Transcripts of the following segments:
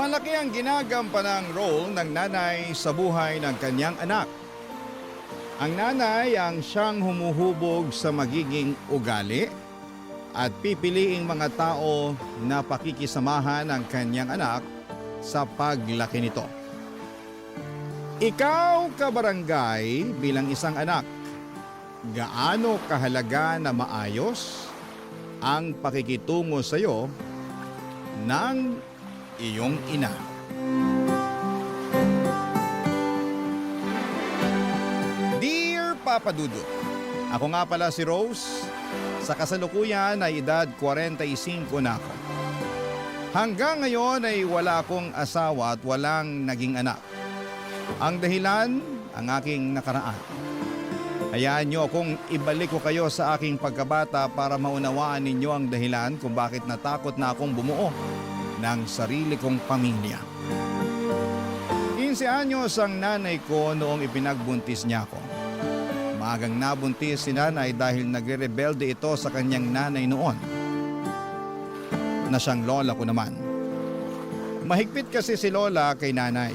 Malaki ang ginagampanang role ng nanay sa buhay ng kanyang anak. Ang nanay ang siyang humuhubog sa magiging ugali at pipiliing mga tao na pakikisamahan ng kanyang anak sa paglaki nito. Ikaw, kabarangay, bilang isang anak, gaano kahalaga na maayos ang pakikitungo sa iyo ng iyong ina? Dear Papa Dudut, ako nga pala si Rose. Sa kasalukuyan ay edad 45 na ako. Hanggang ngayon ay wala akong asawa at walang naging anak. Ang dahilan, ang aking nakaraan. Hayaan niyo akong ibalik ko kayo sa aking pagkabata para maunawaan ninyo ang dahilan kung bakit natakot na akong bumuo ng sarili kong pamilya. 15 anyos ang nanay ko noong ipinagbuntis niya ako. Maagang nabuntis si nanay dahil nagre-rebelde ito sa kanyang nanay noon, na siyang lola ko naman. Mahigpit kasi si lola kay nanay.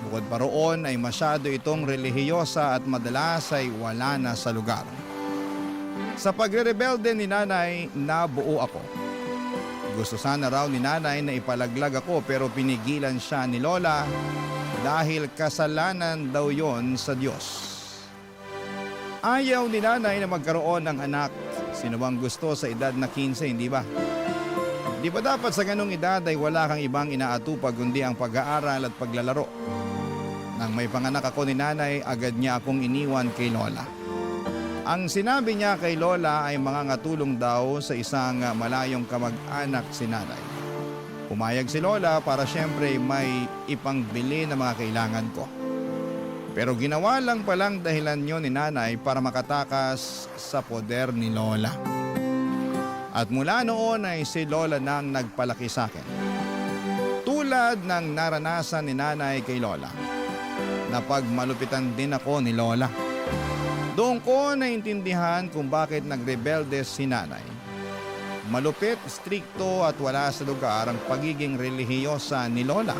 Bukod pa roon ay masyado itong relihiyosa at madalas ay wala na sa lugar. Sa pagre-rebelde ni nanay, nabuo ako. Gusto sana raw ni nanay na ipalaglag ako pero pinigilan siya ni lola dahil kasalanan daw yon sa Diyos. Ayaw ni nanay na magkaroon ng anak. Sino bang gusto sa edad na 15, hindi ba? Di ba dapat sa ganung edad ay wala kang ibang inaatupag kundi ang pag-aaral at paglalaro? Nang may panganak ako ni nanay, agad niya akong iniwan kay lola. Ang sinabi niya kay lola ay mangangatulong daw sa isang malayong kamag-anak si nanay. Pumayag si lola para siyempre may ipangbili na mga kailangan ko. Pero ginawa lang palang dahilan yun ni nanay para makatakas sa poder ni lola. At mula noon ay si lola nang nagpalaki sa akin. Tulad ng naranasan ni nanay kay lola. Napagmalupitan din ako ni lola. Doon ko naintindihan kung bakit nagrebelde si nanay. Malupit, strikto at wala sa lugar ang pagiging relihiyosa ni lola.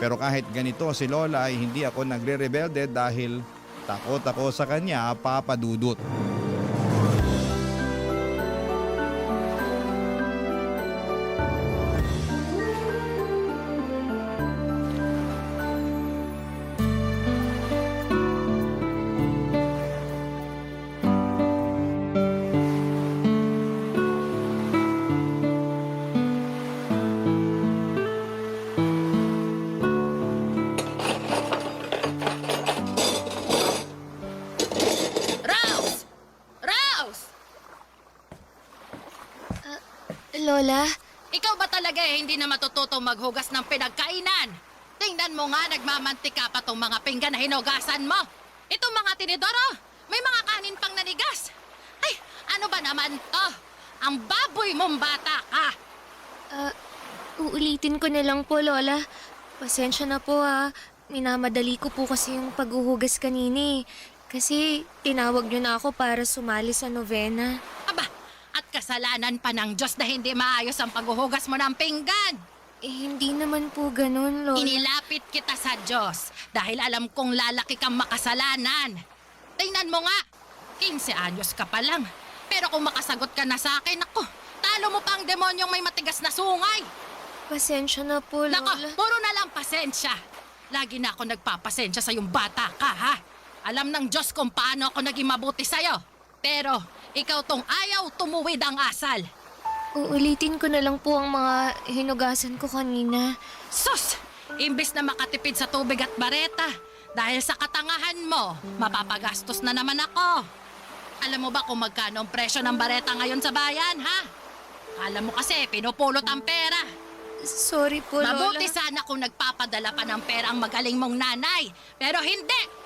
Pero kahit ganito si lola ay hindi ako nagre-rebelde dahil takot ako sa kanya, Papa Dudut. Lola? Ikaw ba talaga hindi na matututong maghugas ng pinagkainan? Tingnan mo nga, nagmamantika pa tong mga pinggan na hinugasan mo. Itong mga tinidoro, may mga kanin pang nanigas. Ay, ano ba naman to? Ang baboy mong bata ka. Uulitin ko na lang po, Lola. Pasensya na po Minamadali ko po kasi yung paghuhugas kanina eh. Kasi tinawag niyo na ako para sumali sa novena. Aba, at kasalanan pa ng Diyos na hindi maayos ang paghuhugas mo ng pinggan. Hindi naman po ganun, Lola. Inilapit kita sa Diyos dahil alam kong lalaki kang makasalanan. Tingnan mo nga, 15 anyos ka pa lang. Pero kung makasagot ka na sa akin, ako, talo mo pa ang demonyong may matigas na sungay. Pasensya na po, Lola. Nako, puro na lang pasensya. Lagi na ako nagpapasensya sa yung bata ka, ha? Alam ng Diyos kung paano ako naging mabuti sa'yo. Pero ikaw tong ayaw tumuwid ang asal. Uulitin ko na lang po ang mga hinugasan ko kanina. Sus! Imbis na makatipid sa tubig at bareta, dahil sa katangahan mo, mapapagastos na naman ako. Alam mo ba kung magkano ang presyo ng bareta ngayon sa bayan, ha? Alam mo kasi, pinupulot ang pera. Sorry po, Lola. Mabuti sana kung nagpapadala pa ng pera ang magaling mong nanay. Pero hindi!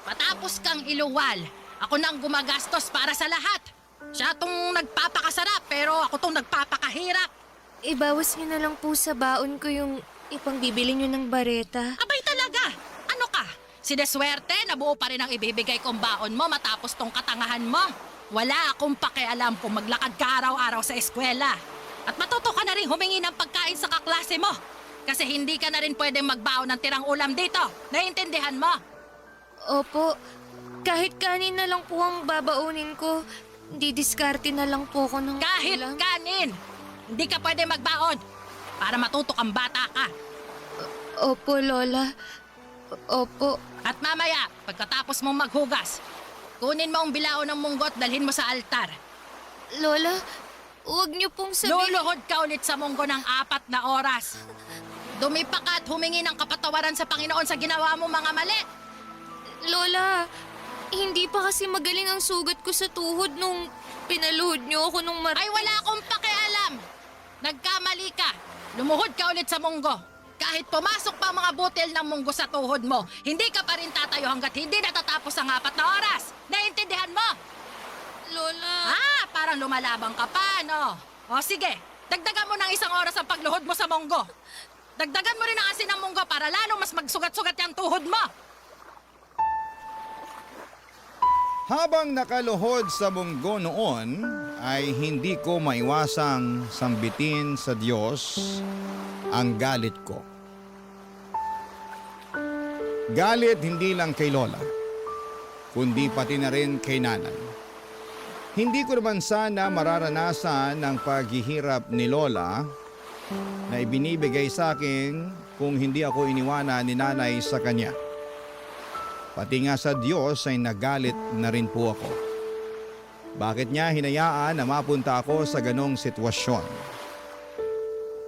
Matapos kang iluwal, ako nang gumagastos para sa lahat. Siya tong nagpapakasarap, pero ako tong nagpapakahirap. Ibawas niyo na lang po sa baon ko yung ipangbibili niyo ng bareta. Abay talaga! Ano ka? Sineswerte na buo pa rin ang ibibigay kong baon mo matapos tong katangahan mo. Wala akong pakialam kung maglakad ka araw-araw sa eskwela. At matuto ka na rin humingi ng pagkain sa kaklase mo. Kasi hindi ka na rin pwedeng magbaon ng tirang ulam dito. Naiintindihan mo? Opo, kahit kanin na lang po ang babaunin ko. Didiskarte na lang po ko ng Kahit ulam. kanin! Hindi ka pwede magbaon para matutok ang bata ka. Opo, Lola. Opo. At mamaya, pagkatapos mong maghugas, kunin mo ang bilao ng munggo at dalhin mo sa altar. Lola, huwag niyo pong sabihin... Luluhod ka ulit sa munggo ng 4 na oras. Dumipa ka at humingi ng kapatawaran sa Panginoon sa ginawa mo mga mali. Lola, hindi pa kasi magaling ang sugat ko sa tuhod nung pinaluhod niyo ako nung Ay wala akong pakialam. Nagkamali ka. Lumuhod ka ulit sa munggo. Kahit pumasok pa ang mga butil ng munggo sa tuhod mo, hindi ka pa rin tatayo hanggat hindi natatapos ang 4 na oras. Naiintindihan mo? Lola... Parang lumalabang ka pa, no? O sige, dagdagan mo ng 1 oras ang pagluhod mo sa munggo. Dagdagan mo rin ang asin ng munggo para lalong mas magsugat-sugat yung tuhod mo. Habang nakaluhod sa munggo noon, ay hindi ko maiwasang sambitin sa Diyos ang galit ko. Galit hindi lang kay Lola, kundi pati na rin kay Nanay. Hindi ko naman sana mararanasan ang paghihirap ni Lola na ibinibigay sa akin kung hindi ako iniwanan ni Nanay sa kanya. Pati nga sa Diyos ay nagalit na rin po ako. Bakit niya hinayaan na mapunta ako sa ganong sitwasyon?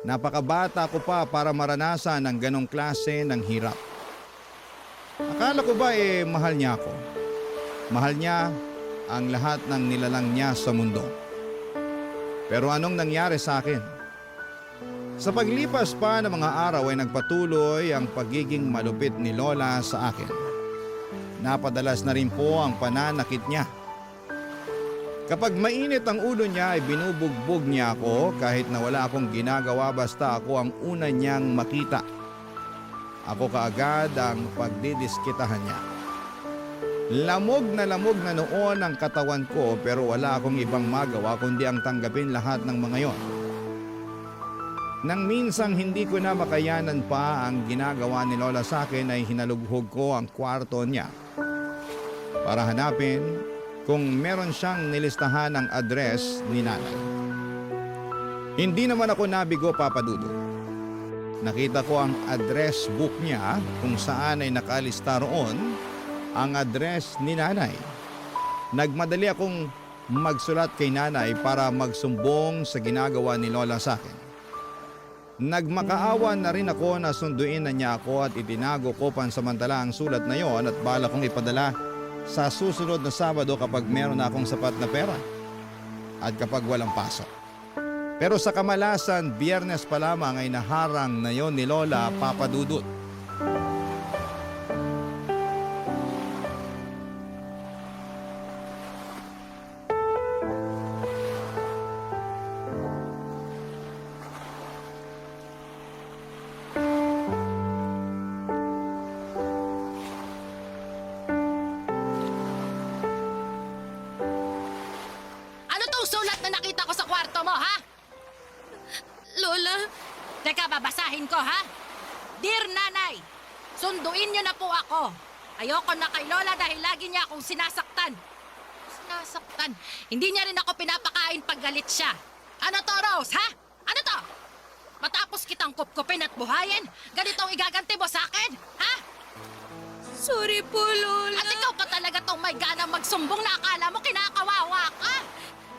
Napakabata ko pa para maranasan ang ganong klase ng hirap. Akala ko ba mahal niya ako? Mahal niya ang lahat ng nilalang niya sa mundo. Pero anong nangyari sa akin? Sa paglipas pa ng mga araw ay nagpatuloy ang pagiging malupit ni Lola sa akin. Napadalas na rin po ang pananakit niya. Kapag mainit ang ulo niya ay binubugbog niya ako kahit na wala akong ginagawa basta ako ang una niyang makita. Ako kaagad ang pagdidiskitahan niya. Lamog na noon ang katawan ko pero wala akong ibang magawa kundi ang tanggapin lahat ng mga yon. Nang minsang hindi ko na makayanan pa ang ginagawa ni Lola sa akin ay hinalughog ko ang kwarto niya para hanapin kung meron siyang nilistahan ng address ni Nanay. Hindi naman ako nabigo, Papa Dudut. Nakita ko ang address book niya kung saan ay nakalista roon ang address ni Nanay. Nagmadali akong magsulat kay Nanay para magsumbong sa ginagawa ni Lola sa akin. Nagmakaawa na rin ako na sunduin na niya ako at itinago ko pansamantala ang sulat na yon at bala kong ipadala sa susunod na Sabado kapag meron na akong sapat na pera at kapag walang pasok. Pero sa kamalasan, Biyernes pa lamang ay naharang na yon ni Lola, Papa Dudut. Ano tong sulat na nakita ko sa kwarto mo, ha? Lola, Teka, babasahin ko, ha? Dear Nanay, sunduin niyo na po ako. Ayoko na kay Lola dahil lagi niya akong sinasaktan. Sinasaktan? Hindi niya rin ako pinapakain pag galit siya. Ano to, Rose, ha? Ano to? Matapos kitang kupkupin at buhayin, ganitong igaganti mo sa akin, ha? sorry po, Lola. At ikaw pa talaga tong may ganang magsumbong na akala mo kinakawawa ka?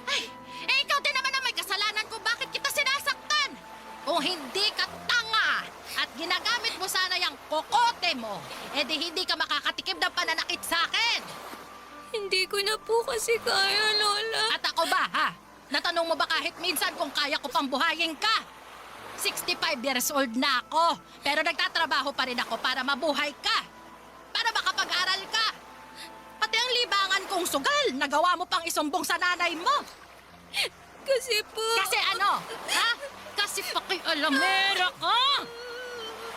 Ay, ikaw din naman ang may kasalanan kung bakit kita sinasaktan. Kung hindi ka tanga at ginagamit mo sana yung kokote mo, edi hindi ka makakatikim ng pananakit sa akin. Hindi ko na po kasi kaya, Lola. At ako ba, ha? Natanong mo ba kahit minsan kung kaya ko pang buhayin ka? 65 years old na ako, pero nagtatrabaho pa rin ako para mabuhay ka. Para makapag-aral ka. Pati ang libangan kong sugal, nagawa mo pang isumbong sa nanay mo. Kasi po... Kasi ano? Ha? Kasi pakialamera ka.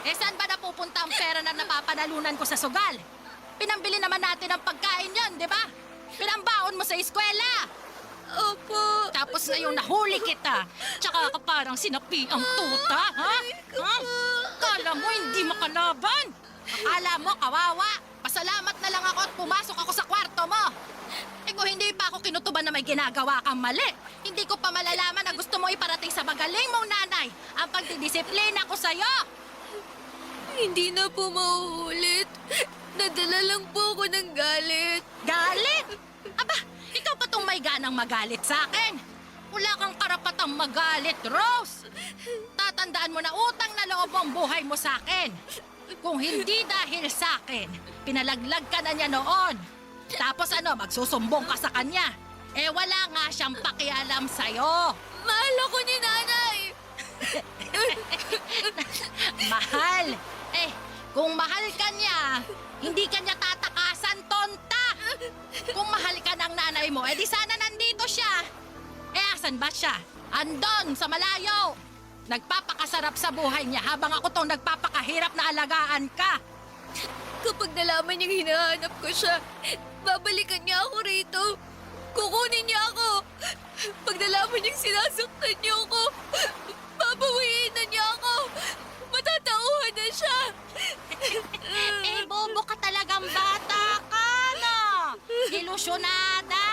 Eh saan ba napupunta ang pera na napapanalunan ko sa sugal? Pinambili naman natin ang pagkain yon, di ba? Pinambaon mo sa eskwela. Opo. Tapos ngayon nahuli kita. Tsaka ka parang sinapi ang tuta, ha? Ha? Akala mo, kawawa. Pasalamat na lang ako at pumasok ako sa kwarto mo. Eh kung hindi pa ako kinutuban na may ginagawa kang mali, hindi ko pa malalaman na gusto mo iparating sa magaling mong nanay ang pagdidisiplina ko sa'yo. Hindi na po mauulit. Nadala lang po ako ng galit. Galit? Aba, ikaw pa tong may ganang magalit sa akin. Wala kang karapatang magalit, Rose. Tatandaan mo na utang na loob ang buhay mo sa akin. Kung hindi dahil sa akin, pinalaglag ka na niya noon. Tapos magsusumbong ka sa kanya. Eh wala nga siyang pakialam sa'yo. Mahal ako ni nanay. Mahal? Eh, kung mahal ka niya, hindi ka niya tatakasan, tonta! Kung mahal ka ng nanay mo, di sana nandito siya. Eh, asan ba siya? Andon, sa malayo. Nagpapakasarap sa buhay niya habang ako tong nagpapakahirap na alagaan ka. Kapag nalaman niyang hinahanap ko siya, babalikan niya ako rito. Kukunin niya ako. Pag nalaman niyang sinasaktan niyo ako, babawiin na niya ako. Matatauhan na siya. Bobo ka talagang bata ka, no? Ilusyonada!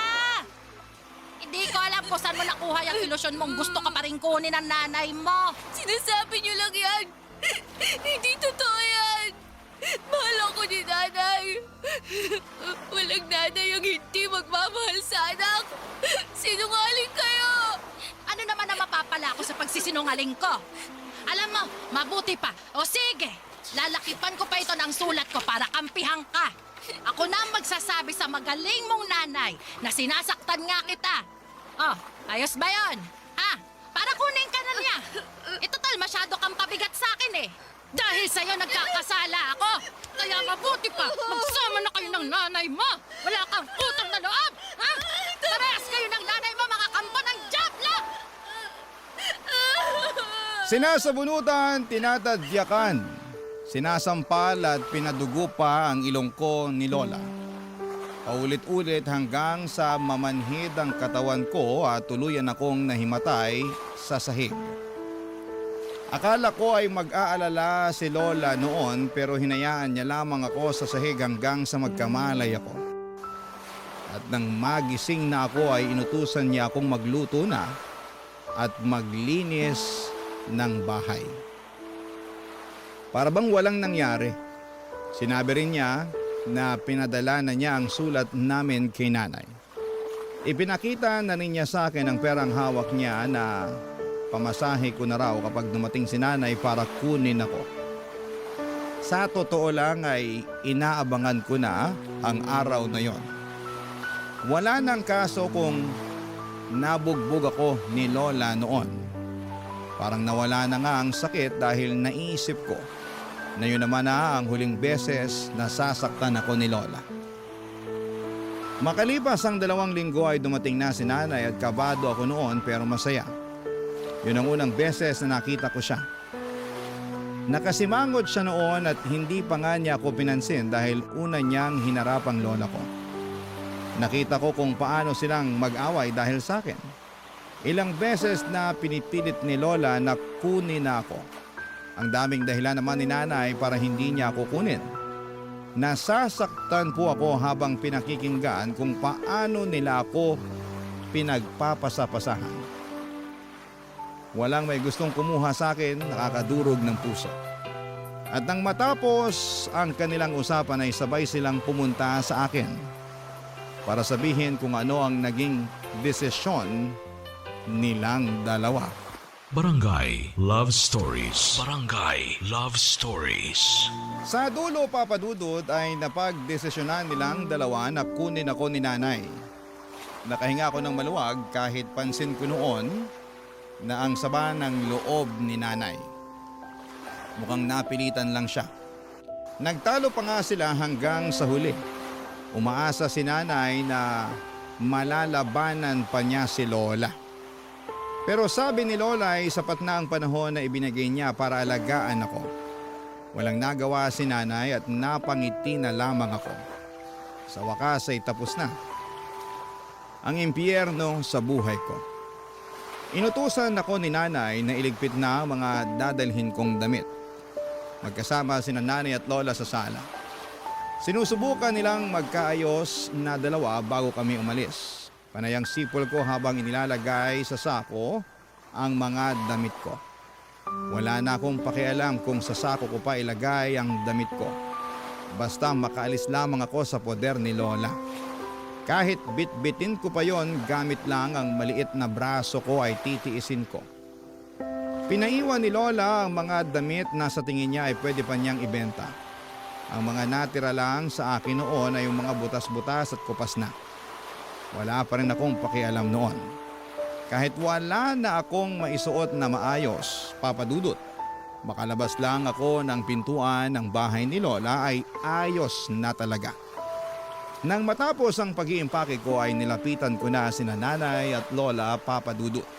Hindi ko alam kung saan mo nakuha yung ilusyon mong gusto ka pa rin kunin ng nanay mo. Sinasabi niyo lang yan. Hindi totoo yan. Mahal ako ni nanay. Walang nanay ang hindi magmamahal sa anak. Sinungaling kayo. Ano naman ang mapapala ko sa pagsisinungaling ko? Alam mo, mabuti pa. O sige, lalakipan ko pa ito ng sulat ko para kampihan ka. Ako na ang magsasabi sa magaling mong nanay na sinasaktan nga kita. Oh, ayos ba yon? Ha? Para kunin ka na niya. Total, masyado kang pabigat sa akin eh. Dahil sa'yo nagkakasala ako. Kaya mabuti pa, magsama na kayo ng nanay mo. Wala kang utang na loob. Ha? Parehas kayo ng nanay mo, mga kampo ng Diablo! Sinasabunutan, tinatadyakan, sinasampal at pinadugo pa ang ilong ko ni Lola. Paulit-ulit hanggang sa mamanhid ang katawan ko at tuluyan akong nahimatay sa sahig. Akala ko ay mag-aalala si Lola noon pero hinayaan niya lamang ako sa sahig hanggang sa magkamalay ako. At nang magising na ako ay inutusan niya akong magluto na at maglinis ng bahay. Para bang walang nangyari. Sinabi rin niya na pinadala na niya ang sulat namin kay nanay. Ipinakita na rin niya sa akin ang perang hawak niya na pamasahe ko na raw kapag dumating si nanay para kunin ako. Sa totoo lang ay inaabangan ko na ang araw na yon. Wala nang kaso kung nabugbog ako ni Lola noon. Parang nawala na nga ang sakit dahil naisip ko na yun naman na ang huling beses na sasaktan ako ni Lola. Makalipas ang 2 linggo ay dumating na si nanay at kabado ako noon pero masaya. Yun ang unang beses na nakita ko siya. Nakasimangot siya noon at hindi pa nga niya ako pinansin dahil una niyang hinarap ang lola ko. Nakita ko kung paano silang mag-away dahil sa akin. Ilang beses na pinipilit ni Lola na kunin na ako. Ang daming dahilan naman ni nanay para hindi niya ako kunin. Nasasaktan po ako habang pinakikinggan kung paano nila ako pinagpapasapasahan. Walang may gustong kumuha sa akin, nakakadurog ng puso. At nang matapos ang kanilang usapan ay sabay silang pumunta sa akin para sabihin kung ano ang naging desisyon nilang dalawa. Barangay Love Stories. Barangay Love Stories. Sa dulo, Papa Dudut, ay napagdesisyonan nilang dalawa na kunin ako ni nanay. Nakahinga ako ng maluwag kahit pansin ko noon na ang saba ng loob ni nanay. Mukhang napilitan lang siya. Nagtalo pa nga sila hanggang sa huli. Umaasa si nanay na malalabanan pa niya si Lola. Pero sabi ni Lola ay sapat na ang panahon na ibinigay niya para alagaan ako. Walang nagawa si nanay at napangiti na lamang ako. Sa wakas ay tapos na ang impyerno sa buhay ko. Inutusan ako ni nanay na iligpit na ang mga dadalhin kong damit. Magkasama sina nanay at lola sa sala. Sinusubukan nilang magkaayos na dalawa bago kami umalis. Panayang sipol ko habang inilalagay sa sako ang mga damit ko. Wala na akong pakialam kung sa sako ko pa ilagay ang damit ko. Basta makaalis lamang ako sa poder ni Lola. Kahit bit-bitin ko pa yon, gamit lang ang maliit na braso ko ay titiisin ko. Pinaiwan ni Lola ang mga damit na sa tingin niya ay pwede pa niyang ibenta. Ang mga natira lang sa akin noon ay yung mga butas-butas at kupas na. Wala pa rin akong pakialam noon. Kahit wala na akong maisuot na maayos, Papa Dudut, makalabas lang ako ng pintuan ng bahay ni Lola ay ayos na talaga. Nang matapos ang pag-iimpake ko ay nilapitan ko na sina nanay at lola, Papa Dudut.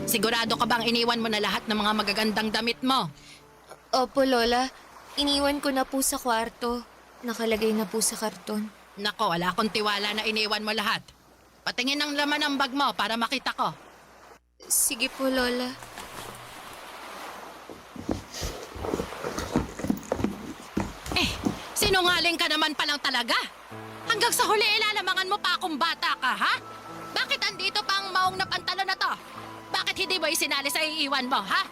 Sigurado ka bang iniwan mo na lahat ng mga magagandang damit mo? Opo, Lola. Iniwan ko na po sa kwarto. Nakalagay na po sa karton. Nako, wala akong tiwala na iniwan mo lahat. Patingin ang laman ng bag mo para makita ko. Sige po, Lola. Sinungaling ka naman palang talaga. Hanggang sa huli ilalamangan mo pa akong bata ka, ha? Bakit andito pa ang maong na pantalon na to? Bakit hindi mo isinali sa iiwan mo, ha?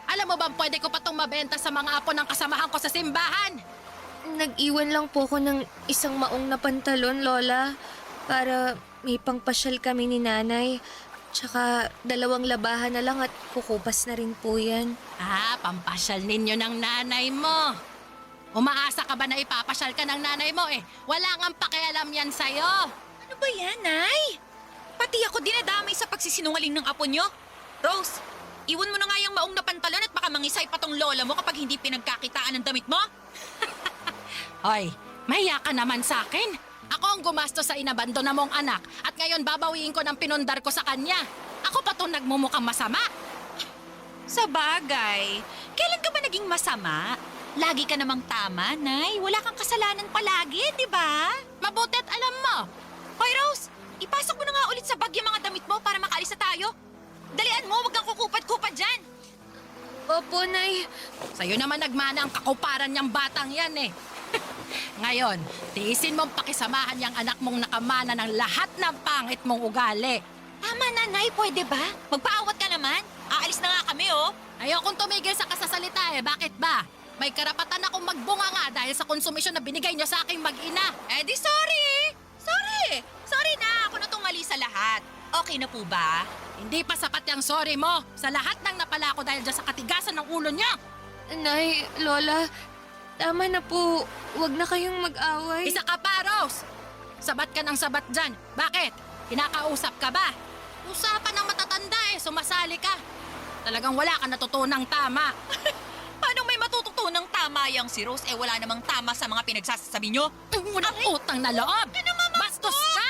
Alam mo bang pwede ko pa itong mabenta sa mga apo ng kasamahan ko sa simbahan? Nag-iwan lang po ako ng isang maong na pantalon, Lola. Para may pangpasyal kami ni Nanay. Tsaka 2 labahan na lang at kukupas na rin po yan. Pampasyal ninyo ng nanay mo. Umaasa ka ba na ipapasyal ka ng nanay mo eh? Wala ngang pakialam yan sa'yo. Ano ba yan, Nay? Pati ako dinadamay sa pagsisinungaling ng apo nyo. Rose, iwan mo na nga yung maong na pantalon at baka mangisay pa tong lola mo kapag hindi pinagkakitaan ng damit mo. Hoy, mahiya ka naman sa akin. Ako ang gumastos sa inabando na mong anak at ngayon babawiin ko ng pinundar ko sa kanya. Ako pa itong nagmumukhang masama. Sa bagay, kailan ka ba naging masama? Lagi ka namang tama, Nay. Wala kang kasalanan palagi, di ba? Mabutit alam mo. Hoy, Rose, ipasok mo na nga ulit sa bag yung mga damit mo para makaalis na tayo. Dalian mo, huwag kang kukupad-kupad dyan. Opo, Nay. Sa'yo naman nagmana ang kakuparan niyang batang yan eh. Ngayon, tiisin mong pakisamahan yung anak mong nakamana ng lahat ng pangit mong ugali. Tama na, Nay. Pwede ba? Magpaawat ka naman. Aalis na nga kami, oh. Ayokong tumigil sa kasasalita eh. Bakit ba? May karapatan akong magbunga nga dahil sa konsumisyon na binigay niyo sa aking mag-ina. Eh di sorry! Sorry! Sorry na! Ako na tong mali sa lahat. Okay na po ba? Hindi pa sapat yung sorry mo sa lahat ng napala ko dahil dyan sa katigasan ng ulo niya. Nay, Lola, tama na po. Huwag na kayong mag-away. Isa ka pa, Rose! Sabat ka ng sabat dyan. Bakit? Kinakausap ka ba? Usapan ng matatanda eh, sumasali ka. Talagang wala ka natutunang tama. Paano may matututunang tama yung si Rose? Eh wala namang tama sa mga pinagsasabi nyo. Walang utang na loob. Bastos ka!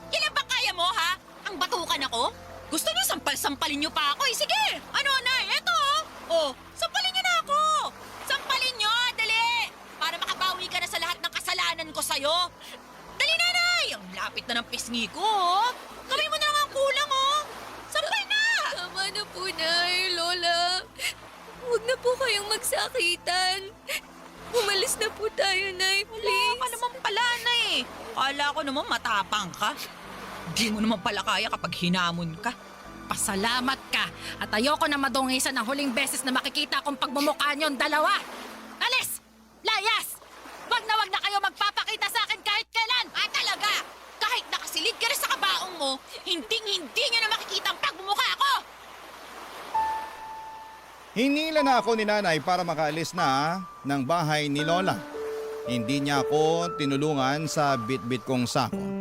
Kailan ba kaya mo, ha? Ang batukan ako? Gusto niyo sampal-sampalin niyo pa ako eh. Sige! Ano, Nay? Eto, oh! Oh, sampalin niyo na ako! Sampalin niyo! Dali! Para makabawi ka na sa lahat ng kasalanan ko sa'yo. Dali na, Nay! Ang lapit na ng pisngi ko, oh! Gawin mo na lang ang kulang, oh! Sampal na! Tama na po, Nay, Lola. Huwag na po kayong magsakitan. Umalis na po tayo, Nay, please. Wala ka naman pala, Nay. Kala ko naman matapang ka. Di mo naman pala kaya kapag hinamon ka. Pasalamat ka at ayoko na madungisan ng huling beses na makikita kong pagmumukha niyong dalawa. Alis! Layas! Wag na kayo magpapakita sa akin kahit kailan! Talaga! Kahit nakasilid ka na sa kabaong mo, hinding-hindi niyo na makikita ang pagmumukha ko! Hinila na ako ni nanay para makaalis na ng bahay ni Lola. Hindi niya ako tinulungan sa bit-bit kong sako.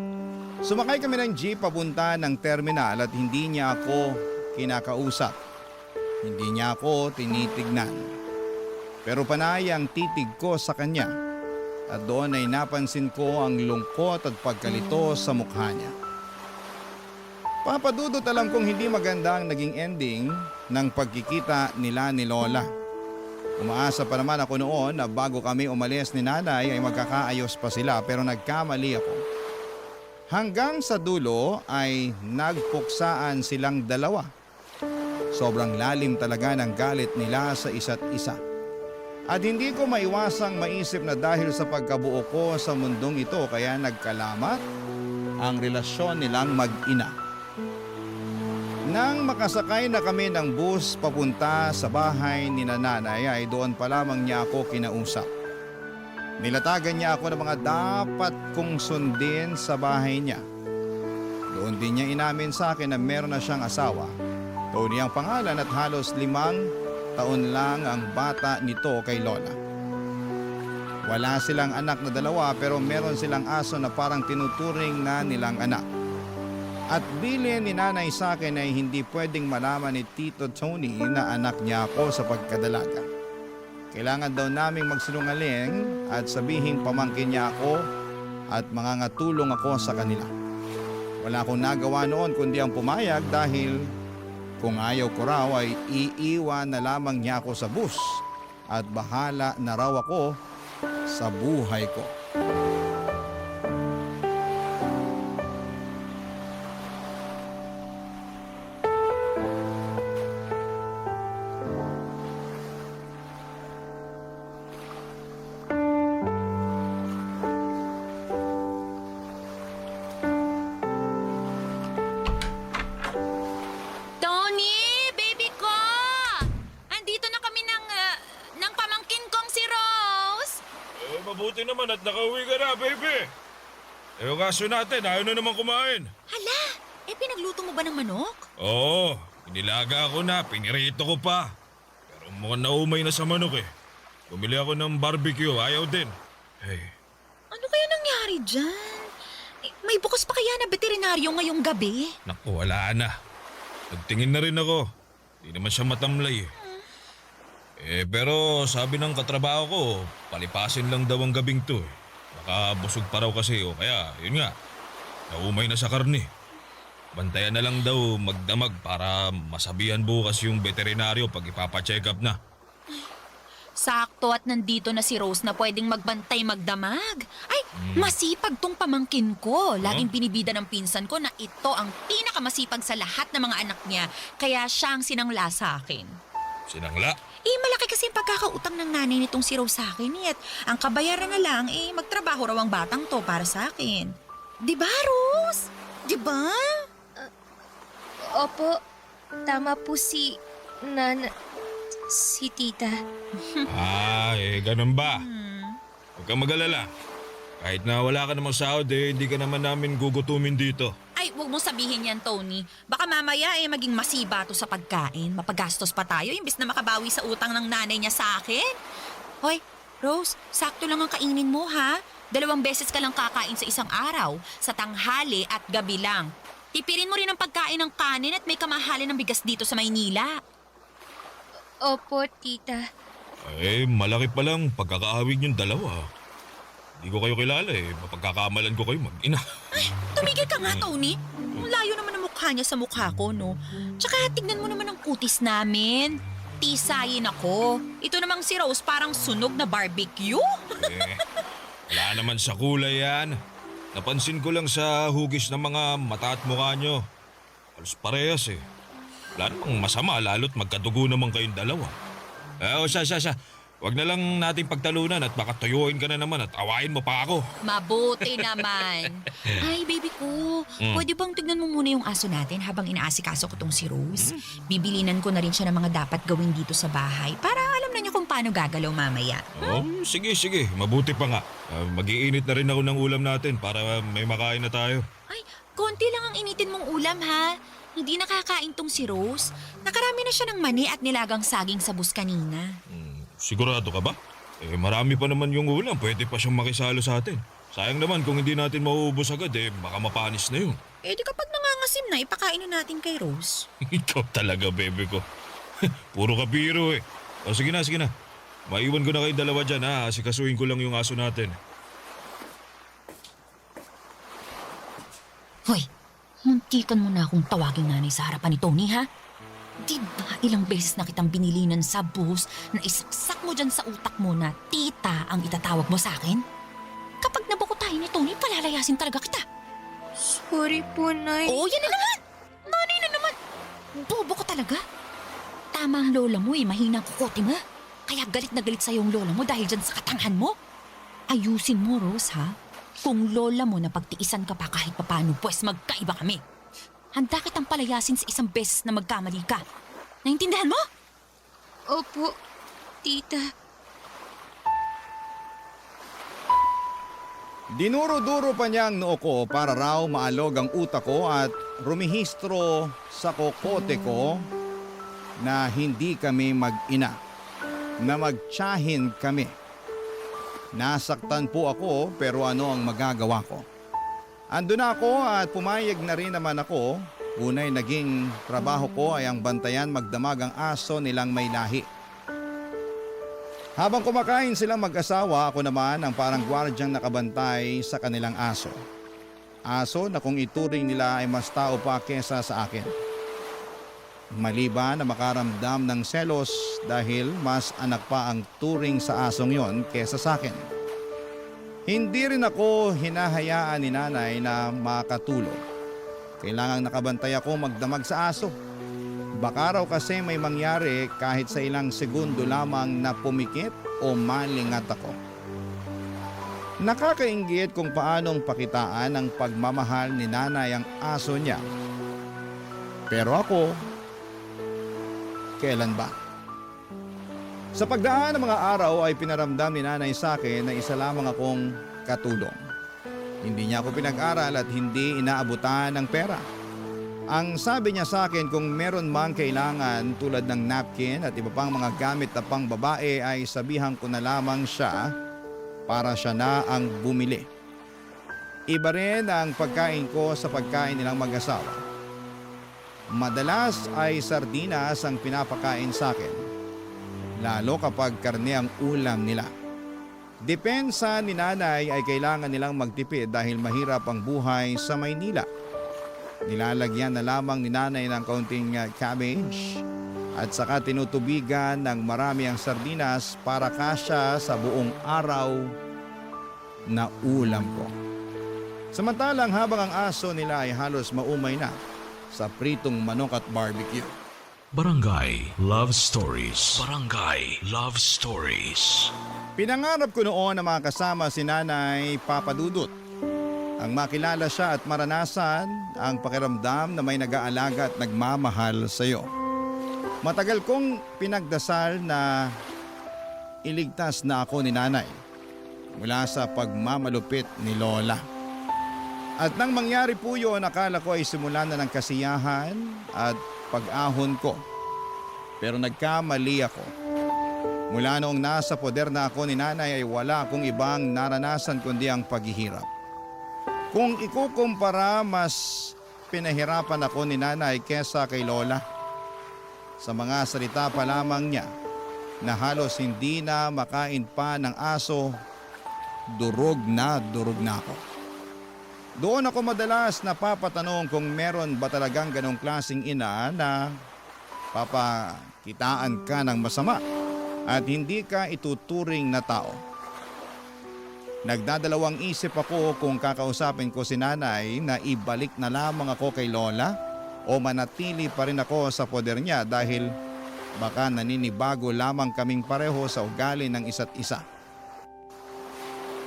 Sumakay kami ng jeep papunta ng terminal at hindi niya ako kinakausap. Hindi niya ako tinitignan. Pero panay ang titig ko sa kanya at doon ay napansin ko ang lungkot at pagkalito sa mukha niya. Papadudot alam kong hindi maganda ang naging ending ng pagkikita nila ni Lola. Umaasa pa naman ako noon na bago kami umalis ni nanay ay magkakaayos pa sila pero nagkamali ako. Hanggang sa dulo ay nagpuksaan silang dalawa. Sobrang lalim talaga ng galit nila sa isa't isa. At hindi ko maiwasang maisip na dahil sa pagkabuo ko sa mundong ito kaya nagkalamat ang relasyon nilang mag-ina. Nang makasakay na kami ng bus papunta sa bahay ni nanay ay doon pa lamang niya ako kinausap. Nilatagan niya ako ng mga dapat kong sundin sa bahay niya. Doon din niya inamin sa akin na meron na siyang asawa. Tony ang pangalan at halos 5 taon lang ang bata nito kay Lola. Wala silang anak na dalawa pero meron silang aso na parang tinuturing na nilang anak. At bilin ni nanay sa akin ay hindi pwedeng malaman ni Tito Tony na anak niya ako sa pagkadalaga. Kailangan daw naming magsinungaling at sabihing pamangkin niya ako at mangangatulong ako sa kanila. Wala akong nagawa noon kundi ang pumayag dahil kung ayaw ko raw ay iiwan na lamang niya ako sa bus at bahala na raw ako sa buhay ko. Tony, baby ko! Andito na kami ng pamangkin kong si Rose. Mabuti naman at nakauwi ka na, baby. Yung aso natin, ayaw na naman kumain. Hala, pinagluto mo ba ng manok? Oo, inilaga ako na, pinirito ko pa. Pero mukhang naumay na sa manok eh. Bumili ako ng barbecue, ayaw din. Hey, Ano kaya nangyari dyan? May bukas pa kaya na veterinaryo ngayong gabi? naku, wala na. Nagtingin na rin ako. Di naman siya matamlay eh. Pero sabi ng katrabaho ko, palipasin lang daw ang gabing to eh. Baka busog pa raw kasi o kaya, yun nga, naumay na sa karne. Bantayan na lang daw magdamag para masabihan bukas yung veterinaryo pag ipapacheck up na. Sakto at nandito na si Rose na pwedeng magbantay magdamag. Ay, masipag tong pamangkin ko. Laging binibida ng pinsan ko na ito ang pinakamasipag sa lahat ng mga anak niya. Kaya siya ang sinangla sa akin. Sinangla? Malaki kasi ang pagkakautang ng nanay nitong si Rose sa akin. At ang kabayaran na lang, magtrabaho raw ang batang to para sa akin. Diba, Rose? Diba? Opo, tama po si tita. Ganun ba? Huwag kang mag-alala. Kahit na wala ka namang sahod hindi ka naman namin gugutumin dito. Ay, huwag mong sabihin yan, Tony. Baka mamaya maging masiba to sa pagkain. Mapagastos pa tayo imbis na makabawi sa utang ng nanay niya sa akin. Hoy, Rose, sakto lang ang kainin mo, ha? 2 beses ka lang kakain sa isang araw, sa tanghali at gabi lang. Tipirin mo rin ang pagkain ng kanin at may kamahalin ng bigas dito sa Maynila. Opo, tita. Malaki pa lang pagkakaawig yung dalawa. Hindi ko kayo kilala mapagkakamalan ko kayo mag-ina. Tumigil ka nga, Tony. Ang layo naman ang mukha niya sa mukha ko, no? Tsaka tignan mo naman ang kutis namin. Tisayin ako. Ito namang si Rose parang sunog na barbecue. Wala naman sa kulay yan. Napansin ko lang sa hugis ng mga mata at mukha nyo. Halos parehas Wala namang masama lalo't magkadugo naman kayong dalawa. Siya. Huwag na lang natin pagtalunan at baka tuyuin ka na naman at awayin mo pa ako. Mabuti naman. Ay, baby ko. Pwede bang tignan mo muna yung aso natin habang inaasikaso ko tong si Rose? Bibilinan ko na rin siya ng mga dapat gawin dito sa bahay para alam na niya kung paano gagalaw mamaya. Sige. Mabuti pa nga. Mag-iinit na rin ako ng ulam natin para may makain na tayo. Ay, konti lang ang initin mong ulam, ha? Hindi nakakain tong si Rose. Nakarami na siya ng mani at nilagang saging sa bus kanina. Sigurado ka ba? Marami pa naman yung ulam. Pwede pa siyang makisalo sa atin. Sayang naman kung hindi natin mauubos agad baka mapanis na yun. Di kapag nangangasim na, ipakain na natin kay Rose. Ikaw talaga, bebe ko. Puro ka biro Sige na. Maiwan ko na kayong dalawa dyan Asikasuhin ko lang yung aso natin. Hoy, itikan mo na akong tawaging nanay sa harapan ni Tony, ha? Di ba ilang beses na kitang binilinan sa bus na isaksak mo dyan sa utak mo na tita ang itatawag mo sa akin? Kapag nabuko tayo ni Tony, palalayasin talaga kita. Sorry po, Nay. Oo, yan na naman! Nanay na naman! Bobo ko talaga. Tama ang lola mo mahinang kukote mo. Kaya galit na galit sa'yo ang lola mo dahil dyan sa katanghan mo. Ayusin mo, Rose, ha? Kung lola mo na pagtiisan ka pa kahit papano, pues magkaiba kami. Handa kitang palayasin sa isang beses na magkamali ka. Naintindihan mo? Opo, tita. Dinuro-duro pa niya ang noo ko para raw maalog ang utak ko at rumihistro sa kokote ko na hindi kami mag-ina, na magtiyahin kami. Nasaktan po ako pero ano ang magagawa ko? Andun na ako at pumayag na rin naman ako. Unay naging trabaho ko ay ang bantayan magdamag ang aso nilang may lahi. Habang kumakain silang mag-asawa, ako naman ang parang gwardyang nakabantay sa kanilang aso. Aso na kung ituring nila ay mas tao pa kesa sa akin. Maliban na makaramdam ng selos dahil mas anak pa ang turing sa asong yon kesa sa akin. Hindi rin ako hinahayaan ni nanay na makatulog. Kailangang nakabantay ako magdamag sa aso. Baka raw kasi may mangyari kahit sa ilang segundo lamang na pumikit o malingat ako. Nakakainggit kung paanong pakitaan ang pagmamahal ni nanay ang aso niya. Pero ako, kailan ba? Sa pagdaan ng mga araw ay pinaramdam ni nanay sa akin na isa lamang akong katulong. Hindi niya ako pinag-aral at hindi inaabutan ng pera. Ang sabi niya sa akin kung meron mang kailangan tulad ng napkin at iba pang mga gamit na pang babae ay sabihan ko na lamang siya para siya na ang bumili. Iba rin ang pagkain ko sa pagkain nilang mag-asawa. Madalas ay sardinas ang pinapakain sa akin. Lalo kapag karne ang ulam nila. Depensa ni nanay ay kailangan nilang magtipid dahil mahirap ang buhay sa Maynila. Nilalagyan na lamang ni nanay ng kaunting cabbage at saka tinutubigan ng marami ang sardinas para kasya sa buong araw na ulam ko. Samantalang habang ang aso nila ay halos maumay na sa pritong manok at barbecue. Barangay Love Stories. Barangay Love Stories. Pinangarap ko noon na makasama si Nanay Papa Dudut. Ang makilala siya at maranasan ang pakiramdam na may nag-aalaga at nagmamahal sa iyo. Matagal kong pinagdasal na iligtas na ako ni Nanay mula sa pagmamalupit ni Lola. At nang mangyari po yun, akala ko ay simulan na ng kasiyahan at pag-ahon ko. Pero nagkamali ako. Mula noong nasa poder na ako ni nanay ay wala akong ibang naranasan kundi ang paghihirap. Kung ikukumpara, mas pinahirapan ako ni nanay kesa kay Lola. Sa mga salita pa lamang niya na halos hindi na makain pa ng aso, durog na ako. Doon ako madalas napapatanong kung meron ba talagang ganong klaseng ina na papakitaan ka ng masama at hindi ka ituturing na tao. Nagdadalawang isip ako kung kakausapin ko si nanay na ibalik na lamang ako kay Lola o manatili pa rin ako sa poder niya dahil baka naninibago lamang kaming pareho sa ugali ng isa't isa.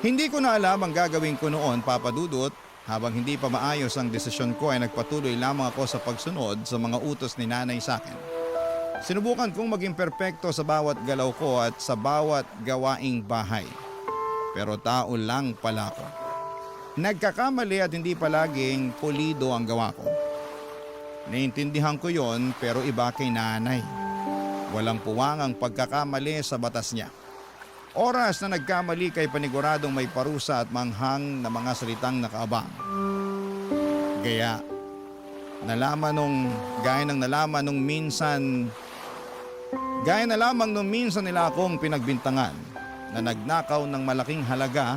Hindi ko na alam ang gagawin ko noon, Papa Dudut. Habang hindi pa maayos ang desisyon ko ay nagpatuloy lamang ako sa pagsunod sa mga utos ni nanay sa akin. Sinubukan kong maging perpekto sa bawat galaw ko at sa bawat gawaing bahay. Pero tao lang pala ako. Nagkakamali at hindi palaging pulido ang gawa ko. Naiintindihan ko yon pero iba kay nanay. Walang puwang ang pagkakamali sa batas niya. Oras na nagkamali kay paniguradong may parusa at manghang na mga salitang nakaabang. Gaya nalaman nung minsan nila akong pinagbintangan na nagnakaw ng malaking halaga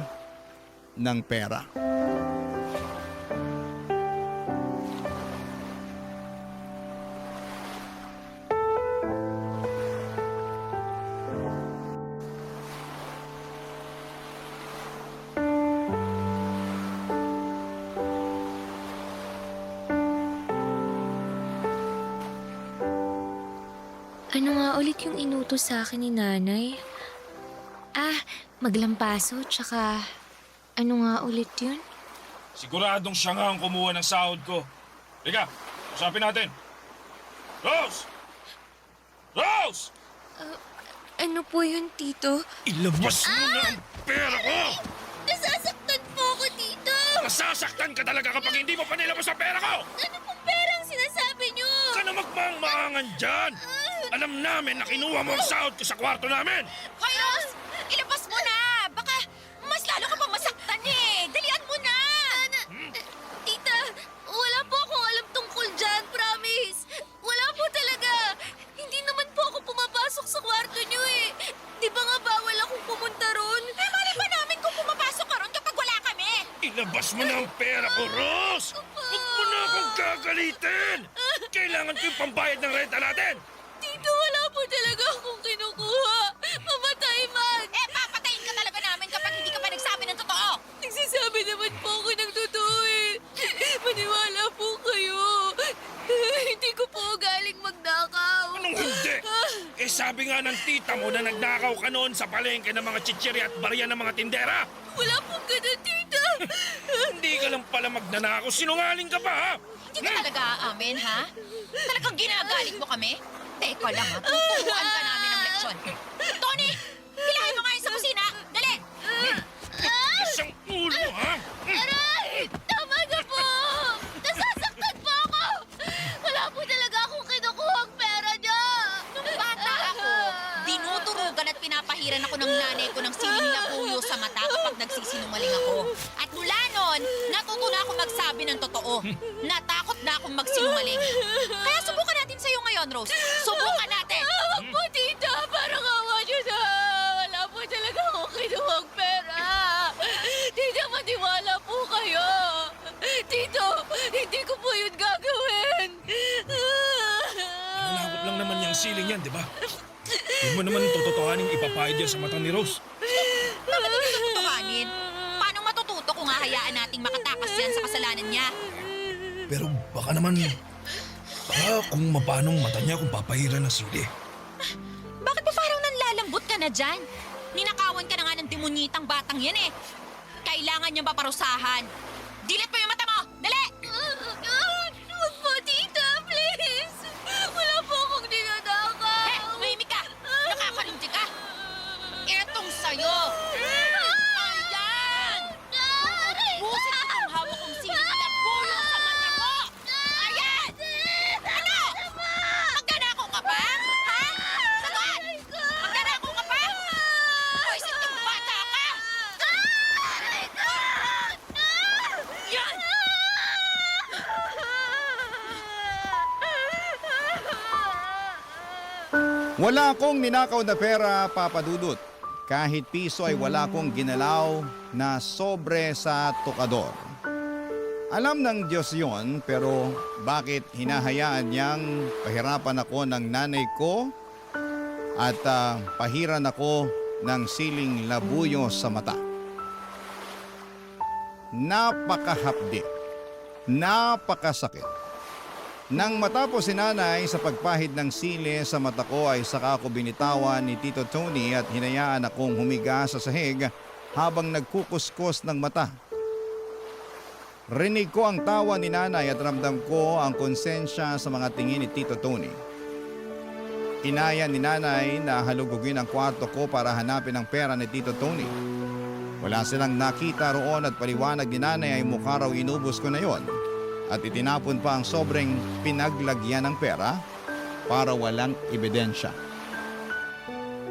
ng pera. Ano nga ulit yung inutos sa akin ni nanay? Maglampaso, tsaka ano nga ulit yun? Siguradong siya nga ang kumuha ng sahod ko. Teka, usapin natin. Rose! Rose! Ano po yun, Tito? Ilabas mo na ang pera ko! Nasasaktan po ako, Tito! Masasaktan ka talaga kapag hindi mo pa nilabas ang pera ko! Ano pong perang sinasabi niyo? Ka na magmaang-maangan dyan! Alam namin na kinuha mo ang sahod ko sa kwarto namin! Hoy, Rose! Ilabas mo na! Baka mas lalo ka pa masaktan eh! Dalian mo na! Tita, wala po akong alam tungkol dyan, promise. Wala po talaga. Hindi naman po ako pumapasok sa kwarto niyo eh. Di ba nga bawal akong pumunta ron? Eh, mali pa namin kung pumapasok ka ron kapag wala kami! Ilabas mo na ang pera ko, Rose! Huwag mo na akong gagalitin! Kailangan ko yung pambayad ng renta natin! Tito, wala po talaga akong kinukuha. Mamatay man. Eh, papatayin ka talaga namin kapag hindi ka pa nagsabi ng totoo! Nagsasabi naman po ako ng totoo eh. Maniwala po kayo. Hindi ko po galing magnakaw. Anong hindi? Eh sabi nga ng tita mo na nagnakaw ka noon sa palengke ng mga chichiri at barya ng mga tindera! Wala pong ganun, tita. Hindi ka lang pala magnanakaw, sinungaling ka pa ha? Hindi ka talaga aamin, ha? Talagang ginagalit mo kami? Teka lang, ha? Tuturuan ka namin ng leksyon. Tony! Hilahin mo nga yun sa kusina! Dali! Isang ulo mo ha? Aray! Tama na po! Nasasaktan po ako! Wala po talaga akong kinukuhang pera niya! Nung bata ako, dinuturugan at pinapahiran ako ng nanay ko ng siling na puyo sa mata kapag nagsisinungaling ako. At mula noon, natuto na ako magsabi ng totoo. Natakot na akong magsinungaling. Kaya subukan natin sa'yo ngayon, Rose. Subukan natin! Huwag po, tita! Parang awa niyo na! Wala po talaga akong kinuhang pera! Tita, maniwala po kayo! Tito, hindi ko po yun gagawin! Malakot lang naman yung siling yan, di ba? Hindi mo naman tototohanin ipapahid yan sa mata ni Rose. Bakit hindi tututuhanin? Paano matututo kung hahayaan nating makatakas yan sa kasalanan niya? Pero baka naman, kung mapanong mata niya kung papahiran ng sili. Bakit ba parang nanlalambot ka na dyan? Ninakawan ka na nga ng demonyitang batang yan eh. Kailangan niya ba parusahan? Dilat mo yung mata mo! Dali! Huwag po, tita! Please! Wala po akong dinadakaw! Eh, tumahimik ka! Nakakalimti ka! Etong sa'yo! Ayan! Busit itong hawak kong sinilabulo sa mata mo! Ayan! Ano? Magnanakaw ka ba? Ha? Sagot! Magnanakaw ka ba? Buisit kang bata ka! Yan! Wala akong ninakaw na pera, Papa Dudut. Kahit piso ay wala akong ginalaw na sobre sa tukador. Alam ng Diyos yon, pero bakit hinahayaan niyang pahirapan ako ng nanay ko at pahiran ako ng siling labuyo sa mata? Napakahapdi, napakasakit. Nang matapos si nanay sa pagpahid ng sili sa mata ko ay saka ako binitawan ni Tito Tony at hinayaan akong humiga sa sahig habang nagkukuskos ng mata. Rinig ko ang tawa ni nanay at ramdam ko ang konsensya sa mga tingin ni Tito Tony. Inaya ni nanay na halugugin ang kwarto ko para hanapin ang pera ni Tito Tony. Wala silang nakita roon at paliwanag ni nanay ay mukha raw inubos ko na yon. At itinapon pa ang sobrang pinaglagyan ng pera para walang ebidensya.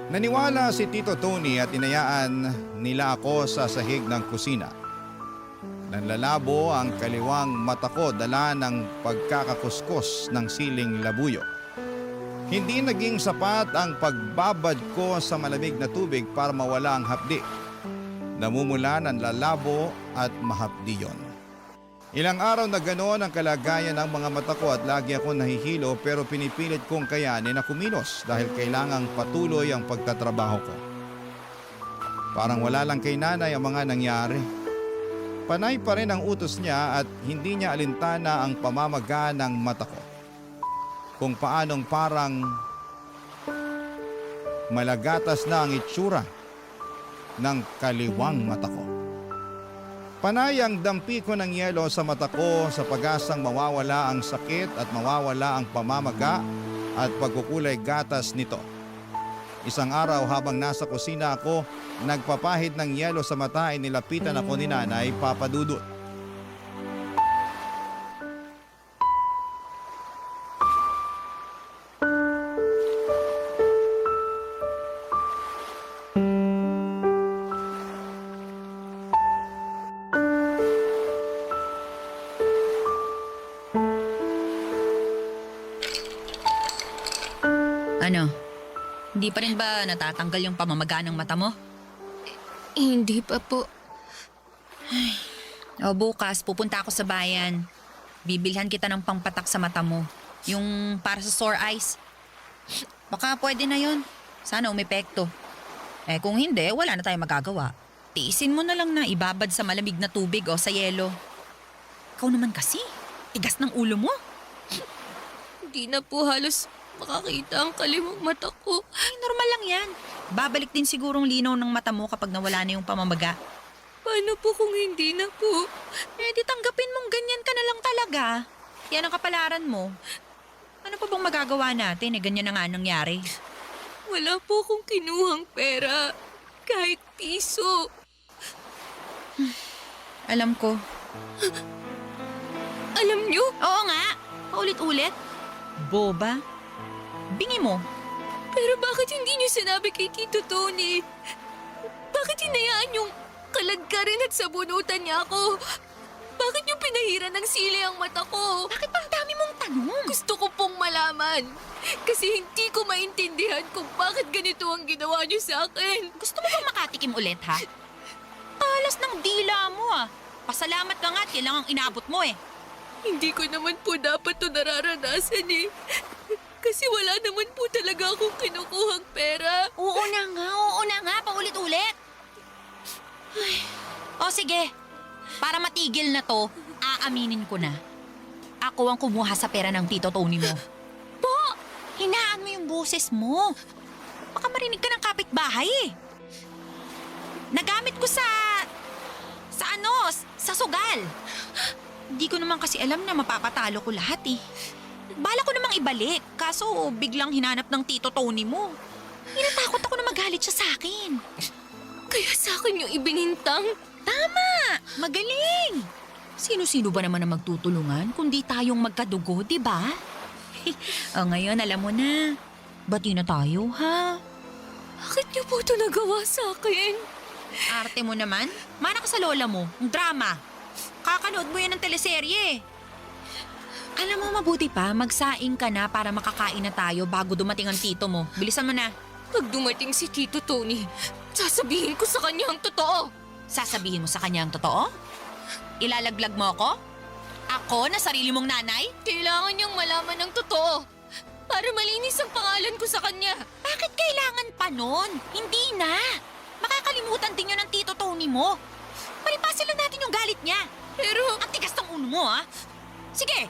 Naniwala si Tito Tony at inayaan nila ako sa sahig ng kusina. Nanlalabo ang kaliwang mata ko dala ng pagkakakuskus ng siling labuyo. Hindi naging sapat ang pagbabad ko sa malamig na tubig para mawala ang hapdi. Namumula ng lalabo at mahapdi yon. Ilang araw na ganoon ang kalagayan ng mga mata ko at lagi ako nahihilo pero pinipilit kong kayanin na kumilos dahil kailangang patuloy ang pagtatrabaho ko. Parang wala lang kay nanay ang mga nangyari. Panay pa rin ang utos niya at hindi niya alintana ang pamamaga ng mata ko. Kung paanong parang malagatas na ang itsura ng kaliwang mata ko. Panay ang dampi ko ng yelo sa mata ko sa pag-asang mawawala ang sakit at mawawala ang pamamaga at pagkukulay gatas nito. Isang araw habang nasa kusina ako, nagpapahid ng yelo sa mata ay nilapitan ako ni Nanay Papadudut. Ano? Hindi pa rin ba natatanggal yung pamamaga ng mata mo? Hindi pa po. O bukas, pupunta ako sa bayan. Bibilhan kita ng pangpatak sa mata mo. Yung para sa sore eyes. Baka pwede na yun. Sana umepekto. Kung hindi, wala na tayong magagawa. Tiisin mo na lang na ibabad sa malamig na tubig o sa yelo. Ikaw naman kasi, tigas ng ulo mo. Hindi na po halos makakita ang kaliwang mata ko. Ay, normal lang yan. Babalik din sigurong linaw ng mata mo kapag nawala na yung pamamaga. Paano po kung hindi na po? Di tanggapin mong ganyan ka na lang talaga. Yan ang kapalaran mo. Ano pa bang magagawa natin? Ganyan na nga nangyari. Wala po akong kinuhang pera. Kahit piso. Alam ko. Alam niyo, Oo nga. Paulit-ulit. Boba. Bingi mo. pero bakit hindi niyo sinabi kay Tito Tony? Bakit hinayaan yung kaladkarin at sabunutan niya ako? Bakit niyo pinahiran ng sili ang mata ko? Bakit pang dami mong tanong? Gusto ko pong malaman. Kasi hindi ko maintindihan kung bakit ganito ang ginawa niyo sa akin. Gusto mo bang makatikim ulit, ha? Talas ng dila mo, ah. Pasalamat ka nga at yan lang ang inabot mo, eh. Hindi ko naman po dapat to nararanasan eh. Kasi wala naman po talaga akong kinukuhang pera. Oo na nga. Paulit-ulit. Ay. O sige, para matigil na to, aaminin ko na. Ako ang kumuha sa pera ng Tito Tony mo. Po, hinaan mo yung boses mo. Baka marinig ka ng kapitbahay eh. Nagamit ko sa sugal. Hindi ko naman kasi alam na mapapatalo ko lahat eh. Bala ko namang ibalik, kaso biglang hinanap ng Tito Tony mo. Hinatakot ako na magalit siya sa akin. Kaya sa akin yung ibinintang. Tama! Magaling! Sino-sino ba naman ang magtutulungan kundi tayong magkadugo, di ba? O ngayon, alam mo na. Bati na tayo, ha? Bakit niyo po ito nagawa sa akin? Arte mo naman. Mana ka sa lola mo. Ang drama. Kakanood mo yan ng teleserye. Alam mo, mabuti pa, magsaing ka na para makakain na tayo bago dumating ang tito mo. Bilisan mo na. Pag dumating si Tito Tony, sasabihin ko sa kanya ang totoo. Sasabihin mo sa kanya ang totoo? Ilalaglag mo ako? Ako na sarili mong nanay? Kailangan niyang malaman ang totoo. Para malinis ang pangalan ko sa kanya. Bakit kailangan pa nun? Hindi na. Makakalimutan din yun ng Tito Tony mo. Palipasin lang natin yung galit niya. Pero Ang tigas ng ulo mo, ha? Sige,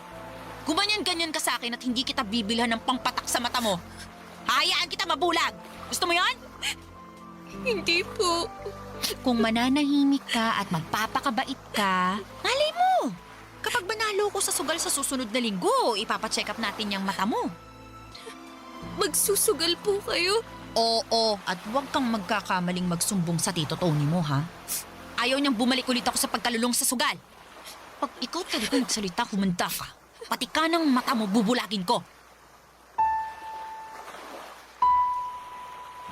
gumanyan-ganyan ka sa akin at hindi kita bibilhan ng pangpatak sa mata mo. Hayaan kita mabulag. Gusto mo yon? hindi po. Kung mananahimik ka at magpapakabait ka, malay mo. Kapag banalo ko sa sugal sa susunod na linggo, ipapacheck up natin yung mata mo. Magsusugal po kayo. Oo, at huwag kang magkakamaling magsumbong sa Tito Tony mo, ha? Ayaw niyang bumalik ulit ako sa pagkalulong sa sugal. Pag ikaw talaga nagsalita, humanda ka. Pati ka ng mata mo, bubulagin ko.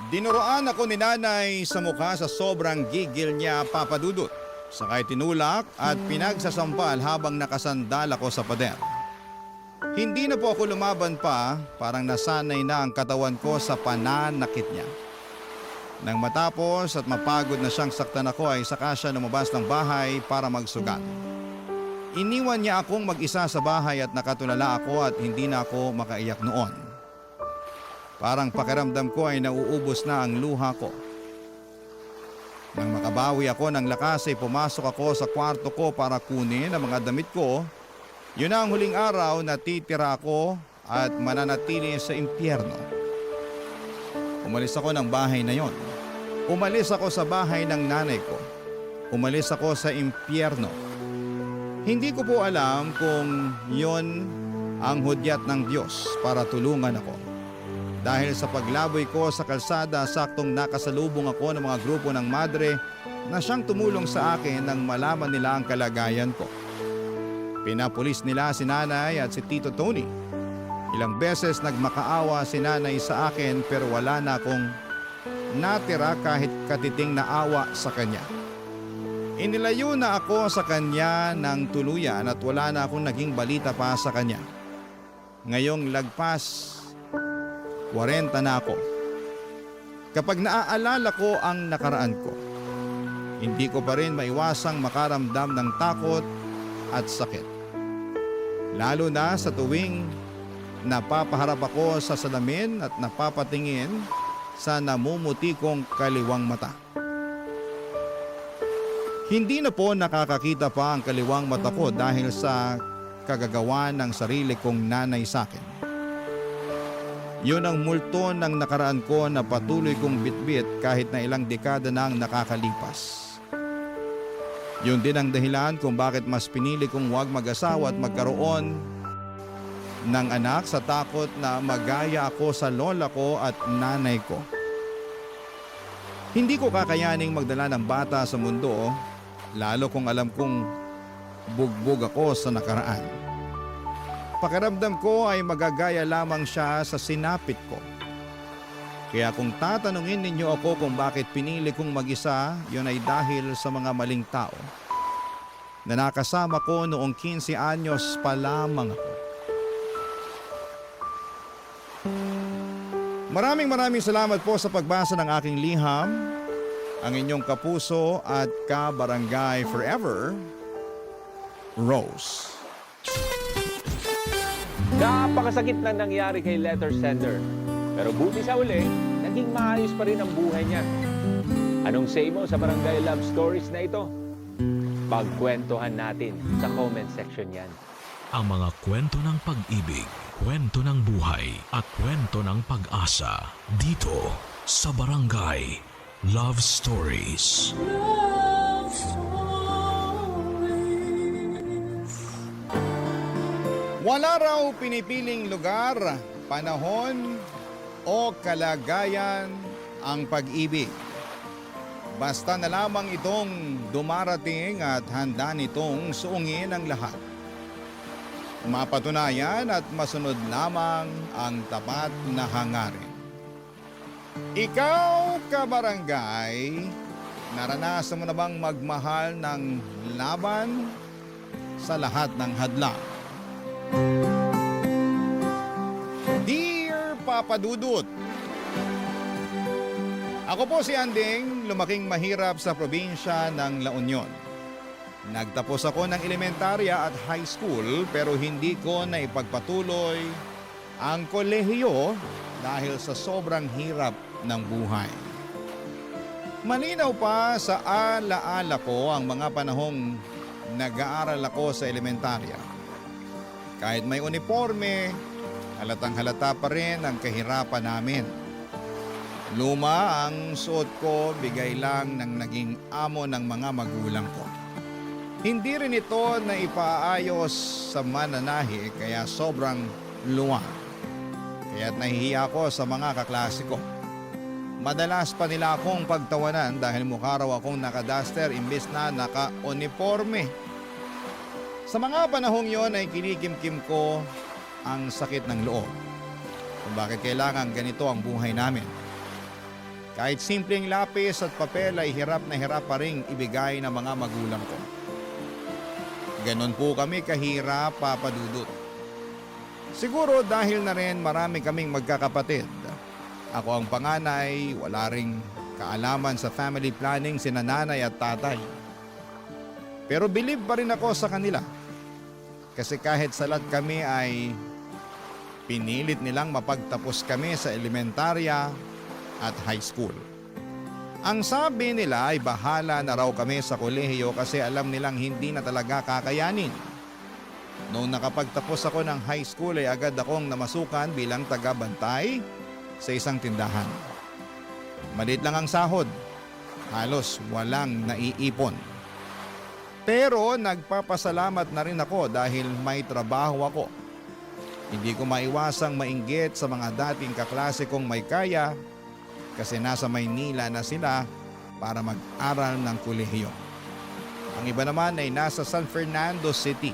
Dinuroan ako ni Nanay sa mukha sa sobrang gigil niya, Papadudut. Sakay tinulak at pinagsasampal habang nakasandal ako sa pader. Hindi na po ako lumaban pa, parang nasanay na ang katawan ko sa pananakit niya. Nang matapos at mapagod na siyang saktan ako ay saka siya lumabas ng bahay para magsugal. Iniwan niya akong mag-isa sa bahay at nakatulala ako at hindi na ako makaiyak noon. Parang pakiramdam ko ay nauubos na ang luha ko. Nang makabawi ako ng lakas ay pumasok ako sa kwarto ko para kunin ang mga damit ko. Yun na ang huling araw na titira ako at mananatili sa impyerno. Umalis ako ng bahay na yon. Umalis ako sa bahay ng nanay ko. Umalis ako sa impyerno. Hindi ko po alam kung yon ang hudyat ng Diyos para tulungan ako. Dahil sa paglaboy ko sa kalsada, saktong nakasalubong ako ng mga grupo ng madre na siyang tumulong sa akin nang malaman nila ang kalagayan ko. Pinapulis nila si nanay at si Tito Tony. Ilang beses nagmakaawa si nanay sa akin pero wala na akong natira kahit katiting na awa sa kanya. Inilayo na ako sa kanya ng tuluyan at wala na akong naging balita pa sa kanya. Ngayong lagpas 40 na ako. Kapag naaalala ko ang nakaraan ko, hindi ko pa rin maiwasang makaramdam ng takot at sakit. Lalo na sa tuwing napapaharap ako sa salamin at napapatingin sa namumuti kong kaliwang mata. Hindi na po nakakakita pa ang kaliwang mata ko dahil sa kagagawa ng sarili kong nanay sa akin. Yun ang multo ng nakaraan ko na patuloy kong bitbit kahit na ilang dekada na ang nakakalipas. Yun din ang dahilan kung bakit mas pinili kong huwag mag-asawa at magkaroon ng anak sa takot na magaya ako sa lola ko at nanay ko. Hindi ko kakayaning magdala ng bata sa mundo, lalo kung alam kong bugbog ako sa nakaraan. Pakiramdam ko ay magagaya lamang siya sa sinapit ko. Kaya kung tatanungin ninyo ako kung bakit pinili kong mag-isa, yun ay dahil sa mga maling tao na nakasama ko noong 15 anyos pa lamang ako. Maraming salamat po sa pagbasa ng aking liham. Ang inyong kapuso at kabarangay forever, Rose. Napakasakit na nangyari kay letter sender. Pero buti sa uli, naging maayos pa rin ang buhay niya. Anong say mo sa Barangay Love Stories na ito? Pagkwentuhan natin sa comment section yan. Ang mga kwento ng pag-ibig, kwento ng buhay, at kwento ng pag-asa dito sa Barangay Love Stories. Wala raw pinipiling lugar, panahon o kalagayan ang pag-ibig. Basta na lamang itong dumarating at handa nitong suungin ang lahat. Mapatunayan at masunod lamang ang tapat na hangarin. Ikaw, kabarangay, naranasan mo na bang magmahal ng laban sa lahat ng hadlang? Dear Papa Dudut, ako po si Anding, lumaking mahirap sa probinsya ng La Union. Nagtapos ako ng elementarya at high school pero hindi ko naipagpatuloy ang kolehiyo dahil sa sobrang hirap ng buhay. Malinaw pa sa alaala ko ang mga panahong nag-aaral ako sa elementarya. Kahit may uniforme, halatang halata pa rin ang kahirapan namin. Luma ang suot ko, bigay lang ng naging amo ng mga magulang ko. Hindi rin ito na ipaayos sa mananahi kaya sobrang luwag. Kaya't nahihiya ako sa mga kaklase ko. Madalas pa nila akong pagtawanan dahil mukha raw akong naka-duster imbes na naka-uniforme. Sa mga panahong yon ay kinikimkim ko ang sakit ng loob. Kung bakit kailangan ganito ang buhay namin. Kahit simpleng lapis at papel ay hirap na hirap pa rin ibigay ng mga magulang ko. Ganon po kami kahirap, Papa Dudut. Siguro dahil na rin marami kaming magkakapatid. Ako ang panganay, wala ring kaalaman sa family planning sina nanay at tatay. Pero believe pa rin ako sa kanila. Kasi kahit salat kami ay pinilit nilang mapagtapos kami sa elementarya at high school. Ang sabi nila ay bahala na raw kami sa kolehiyo kasi alam nilang hindi na talaga kakayanin. Noong nakapagtapos ako ng high school ay agad akong namasukan bilang taga-bantay sa isang tindahan. Maliit lang ang sahod. Halos walang naiipon. Pero nagpapasalamat na rin ako dahil may trabaho ako. Hindi ko maiwasang mainggit sa mga dating kaklase kong may kaya kasi nasa Maynila na sila para mag-aral ng kolehiyo. Ang iba naman ay nasa San Fernando City.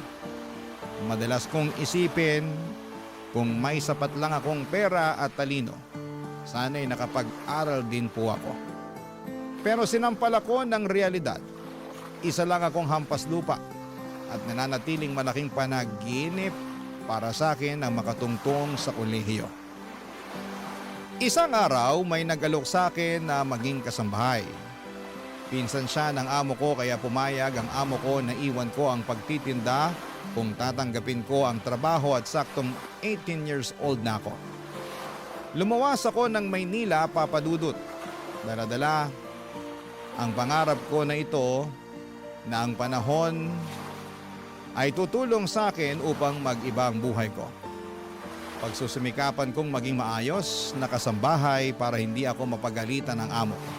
Madalas kong isipin kung may sapat lang akong pera at talino, sana'y nakapag-aral din po ako. Pero sinampal ako ng realidad. Isa lang akong hampas lupa at nananatiling malaking panaginip para sa akin ang makatungtong sa kolehiyo. Isang araw may nag-alok sa akin na maging kasambahay. Pinsan siya ng amo ko kaya pumayag ang amo ko na iwan ko ang pagtitinda kung tatanggapin ko ang trabaho at saktong 18 years old na ako. Lumawas ako ng Maynila, Papa Dudut. Dala-dala ang pangarap ko na ito na ang panahon ay tutulong sa akin upang mag-iba ang buhay ko. Pagsusumikapan kong maging maayos na kasambahay para hindi ako mapagalitan ng amo ko.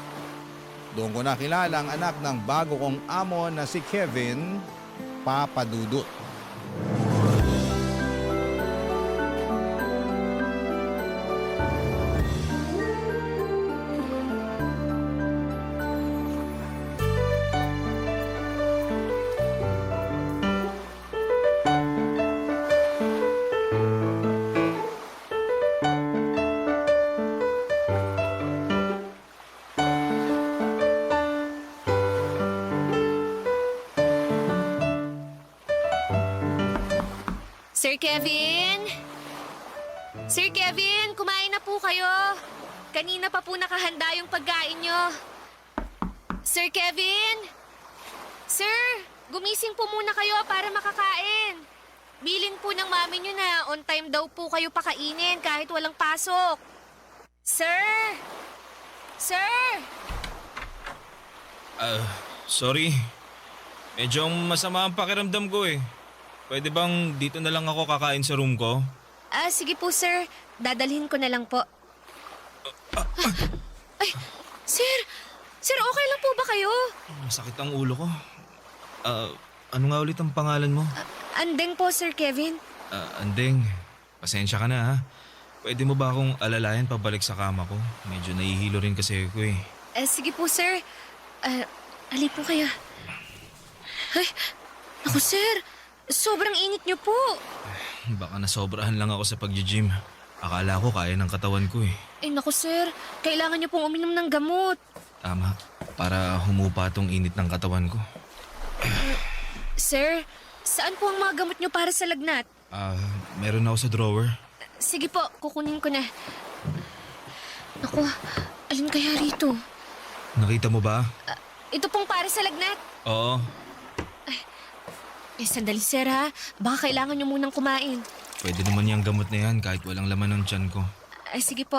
Doon ko nakilala ang anak ng bago kong amo na si Kevin, Papa Dudut. Sir Kevin? Sir Kevin, kumain na po kayo. Kanina pa po nakahanda yung pagkain nyo. Sir Kevin? Sir, gumising po muna kayo para makakain. Bilin po ng mami nyo na on time daw po kayo pakainin kahit walang pasok. Sir! Sir! Sorry. Medyo masama ang pakiramdam ko eh. Pwede bang dito na lang ako kakain sa room ko? Sige po sir. Dadalhin ko na lang po. Ay, sir! Sir, okay lang po ba kayo? Masakit ang ulo ko. Ano nga ulit ang pangalan mo? Andeng po, Sir Kevin. Andeng, pasensya ka na ha. Pwede mo ba akong alalayan pabalik sa kama ko? Medyo nahihilo rin kasi ako eh. Sige po, sir. Ali po kayo. Ay, naku, sir. Sobrang init niyo po. Baka nasobrahan lang ako sa pag-gym. Akala ko kaya ng katawan ko eh. Naku, sir. Kailangan niyo pong uminom ng gamot. Tama, para humupa tong init ng katawan ko. Sir, saan po ang mga gamot niyo para sa lagnat? Meron ako sa drawer. Sige po, kukunin ko na. Naku, alin kaya rito? Nakita mo ba? Ito pong para sa lagnat. Oo. Sandali, sir, ha? Baka kailangan niyo munang kumain. Pwede naman yung gamot na yan kahit walang laman ng tiyan ko. Sige po.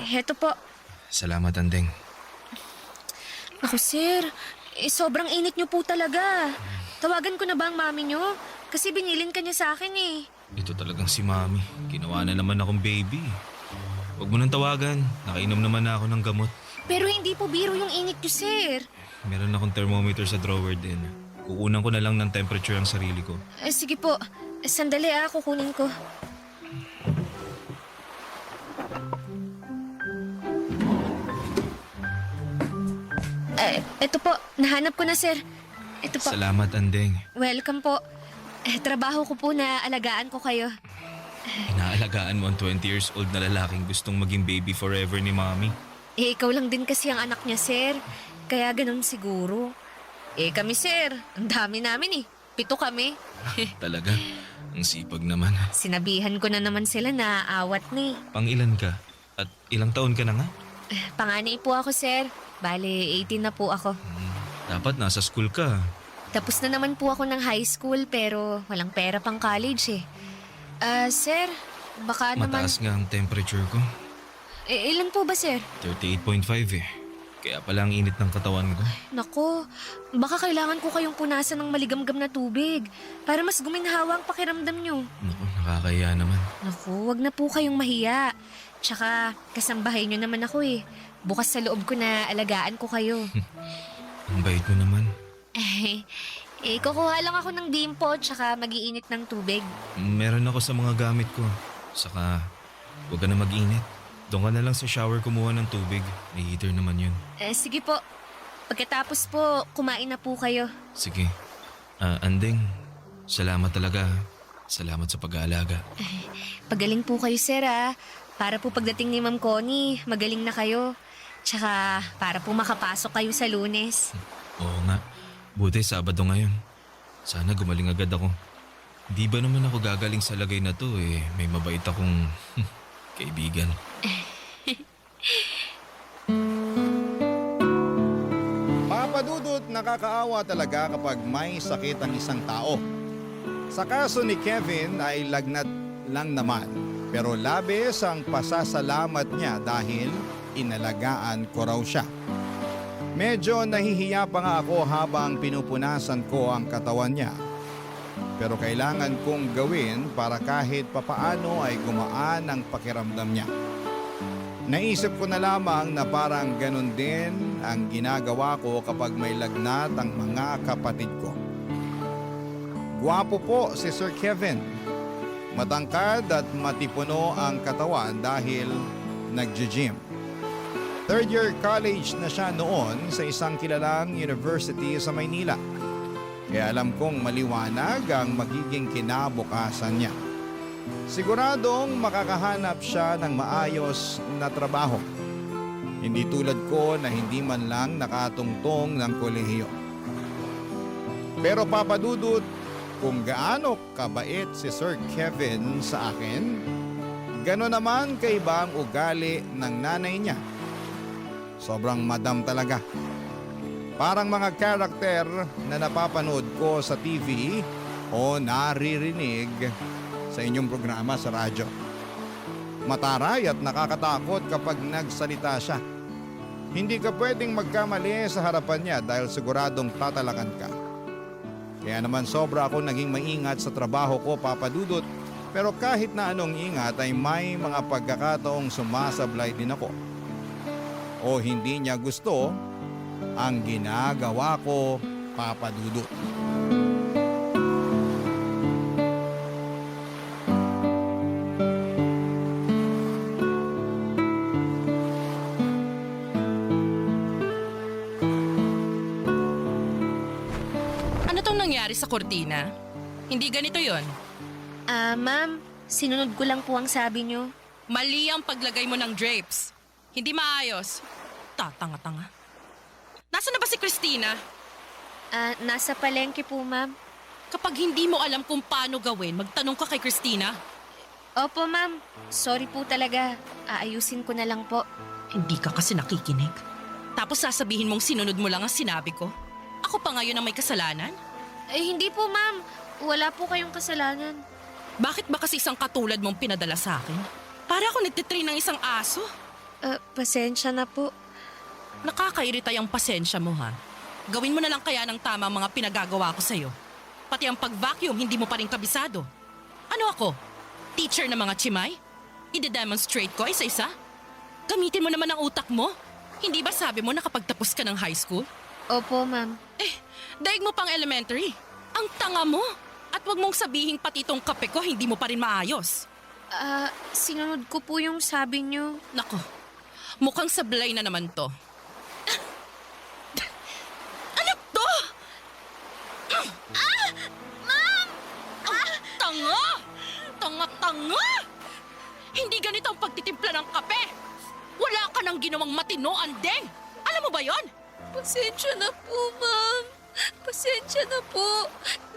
Heto po. Salamat, Andeng. Naku, sir. Sobrang init niyo po talaga. Tawagan ko na ba ang mami niyo? Kasi binilin ka niya sa akin eh. Ito talagang si Mami. Ginawa na naman akong baby. Huwag mo nang tawagan. Nakainom naman na ako ng gamot. Pero hindi po biro yung init niyo, sir. Meron akong thermometer sa drawer din. Kukunan ko na lang ng temperature ang sarili ko. Sige po. Sandali kukunin ko. Ito po, nahanap ko na, sir. Ito po. Salamat, Andeng. Welcome po. Trabaho ko po na alagaan ko kayo. Inaalagaan mo ang 20 years old na lalaking gustong maging baby forever ni Mami. Ikaw lang din kasi ang anak niya, sir. Kaya ganun siguro. Kami, sir. Ang dami namin eh. 7 kami. Talaga? Ang sipag naman. Sinabihan ko na naman sila na awat na eh. Pang-ilan ka? At ilang taon ka na nga? Panganay po ako, sir. Bale, 18 na po ako. Dapat nasa school ka. Tapos na naman po ako ng high school pero walang pera pang college eh. Sir, baka naman... Mataas nga ang temperature ko. Ilan po ba, sir? 38.5 eh. Kaya pala ang init ng katawan ko. Nako, baka kailangan ko kayong punasan ng maligamgam na tubig para mas guminhawa ang pakiramdam nyo. Naku, nakakaya naman. Naku, wag na po kayong mahiya. Tsaka kasambahay nyo naman ako eh. Bukas sa loob ko na alagaan ko kayo. Ang bait mo naman. Kukuha lang ako ng bimpo tsaka mag-iinit ng tubig. Meron ako sa mga gamit ko. Saka, huwag ka na mag-init. Doon ka na lang sa shower kumuha ng tubig. May heater naman yun. Sige po. Pagkatapos po, kumain na po kayo. Sige. Anding, salamat talaga. Salamat sa pag-aalaga. Pagaling po kayo, sir, ah. Para po pagdating ni Ma'am Connie, magaling na kayo. Tsaka para po makapasok kayo sa Lunes. Oo nga. Buti Sabado ngayon. Sana gumaling agad ako. Di ba naman ako gagaling sa lagay na to eh. May mabait akong kaibigan. Papadudot, nakakaawa talaga kapag may sakit ang isang tao. Sa kaso ni Kevin ay lagnat lang naman. Pero labis ang pasasalamat niya dahil inalagaan ko raw siya. Medyo nahihiya pa nga ako habang pinupunasan ko ang katawan niya. Pero kailangan kong gawin para kahit papaano ay gumaan ang pakiramdam niya. Naisip ko na lamang na parang ganun din ang ginagawa ko kapag may lagnat ang mga kapatid ko. Gwapo po si Sir Kevin. Matangkad at matipuno ang katawan dahil nag-gym. Third year college na siya noon sa isang kilalang university sa Maynila. Kaya alam kong maliwanag ang magiging kinabukasan niya. Siguradong makakahanap siya ng maayos na trabaho. Hindi tulad ko na hindi man lang nakatungtong ng kolehiyo. Pero papadudot, kung gaano kabait si Sir Kevin sa akin, gano'n naman kaiba ang ugali ng nanay niya. Sobrang madam talaga. Parang mga karakter na napapanood ko sa TV o naririnig sa inyong programa sa radyo. Mataray at nakakatakot kapag nagsalita siya. Hindi ka pwedeng magkamali sa harapan niya dahil siguradong tatalakan ka. Kaya naman sobra ako naging maingat sa trabaho ko, papadudot. Pero kahit na anong ingat ay may mga pagkakataong sumasablay din ako. O hindi niya gusto ang ginagawa ko, papadudot. Ano tong nangyari sa kortina? Hindi ganito yon. Ma'am, sinunod ko lang po ang sabi nyo. Mali ang paglagay mo ng drapes. Hindi maayos. Tatanga-tanga. Nasaan na ba si Christina? Nasa palengke po, ma'am. Kapag hindi mo alam kung paano gawin, magtanong ka kay Christina. Opo, ma'am. Sorry po talaga. Aayusin ko na lang po. Hindi ka kasi nakikinig. Tapos sasabihin mong sinunod mo lang ang sinabi ko. Ako pa ngayon ang may kasalanan? Hindi po, ma'am. Wala po kayong kasalanan. Bakit ba kasi isang katulad mong pinadala sa akin? Para ako nagtitrain ng isang aso. Pasensya na po. Nakakairita yung pasensya mo, ha? Gawin mo na lang kaya ng tama ang mga pinagagawa ko sa'yo. Pati ang pag-vacuum, hindi mo pa rin kabisado. Ano ako? Teacher ng mga chimay? I-demonstrate ko isa-isa? Gamitin mo naman ang utak mo. Hindi ba sabi mo nakapagtapos ka ng high school? Opo, ma'am. Daig mo pang elementary. Ang tanga mo. At wag mong sabihin pati itong kape ko, hindi mo pa rin maayos. Sinunod ko po yung sabi nyo. Nako, mukhang sablay na naman to. Ano to? Ma'am! Ang tanga! Tanga-tanga! Hindi ganito ang pagtitimpla ng kape. Wala ka nang ginawang matino, Andeng. Alam mo ba yon? Pasensya na po, ma'am. Pasensya na po.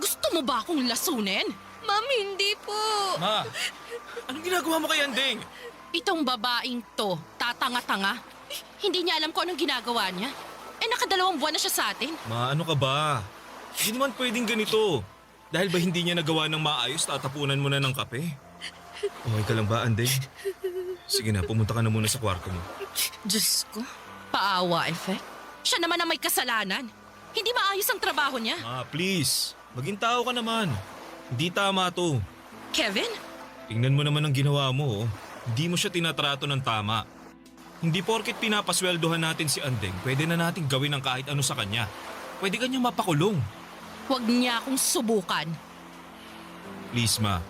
Gusto mo ba akong lasunin? Ma'am, hindi po. Ma, anong ginagawa mo kay Andeng? Itong babaeng to, tatanga-tanga. Hindi niya alam kung anong ginagawa niya. Nakadalawang buwan na siya sa atin. Ma, ano ka ba? Hindi naman pwedeng ganito. Dahil ba hindi niya nagawa ng maayos, tatapunan mo na ng kape? Okay ka lang ba, Andeng? Sige na, pumunta ka na muna sa kwarto mo. Diyos ko, paawa effect. Siya naman ang may kasalanan. Hindi maayos ang trabaho niya. Ma, please. Maging tao ka naman. Hindi tama to. Kevin? Tingnan mo naman ang ginawa mo. Oh. Hindi mo siya tinatrato ng tama. Hindi porket pinapasweldohan natin si Andeng, pwede na natin gawin ang kahit ano sa kanya. Pwede kanya mapakulong. Huwag niya akong subukan. Please ma,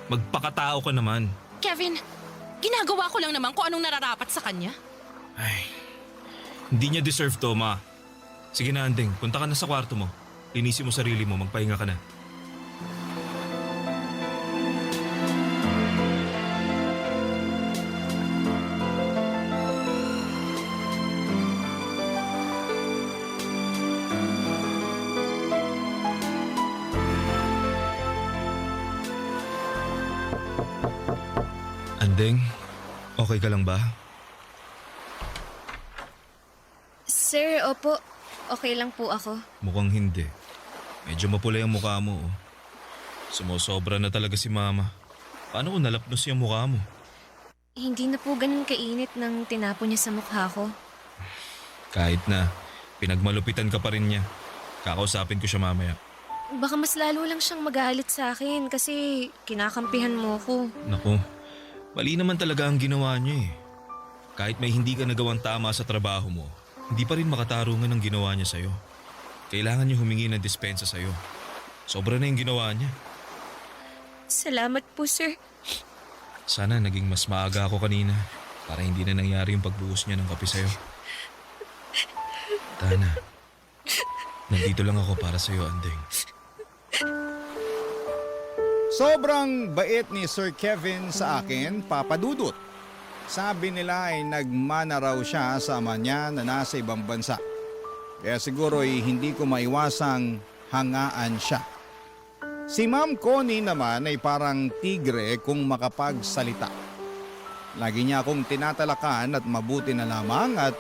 magpakatao ka naman. Kevin, ginagawa ko lang naman kung anong nararapat sa kanya. Ay, hindi niya deserve to, ma. Sige na, Andeng, punta ka na sa kwarto mo. Linisin mo sarili mo, magpahinga ka na. Andeng, okay ka lang ba? Sir, opo. Okay lang po ako. Mukhang hindi. Medyo mapula yung mukha mo. Oh. Sumusobra na talaga si mama. Paano kung nalapnos yung mukha mo? Hindi na po ganun kainit nang tinapon niya sa mukha ko. Kahit na, pinagmalupitan ka pa rin niya. Kakausapin ko siya mamaya. Baka mas lalo lang siyang magalit sa akin kasi kinakampihan mo ko. Naku, mali naman talaga ang ginawa niya eh. Kahit may hindi ka nagawang tama sa trabaho mo, hindi pa rin makatarungan ang ginawa niya sa'yo. Kailangan niya humingi ng dispensa sa'yo. Sobra na yung ginawa niya. Salamat po, sir. Sana naging mas maaga ako kanina para hindi na nangyari yung pagbuhos niya ng kape sa'yo. Tana, nandito lang ako para sa'yo, Andeng. Sobrang bait ni Sir Kevin sa akin, Papa Dudut. Sabi nila ay nagmana raw siya sa ama niya na nasa ibang bansa. Kaya siguro ay hindi ko maiwasang hangaan siya. Si Ma'am Connie naman ay parang tigre kung makapagsalita. Lagi niya akong tinatalakan at mabuti na lamang at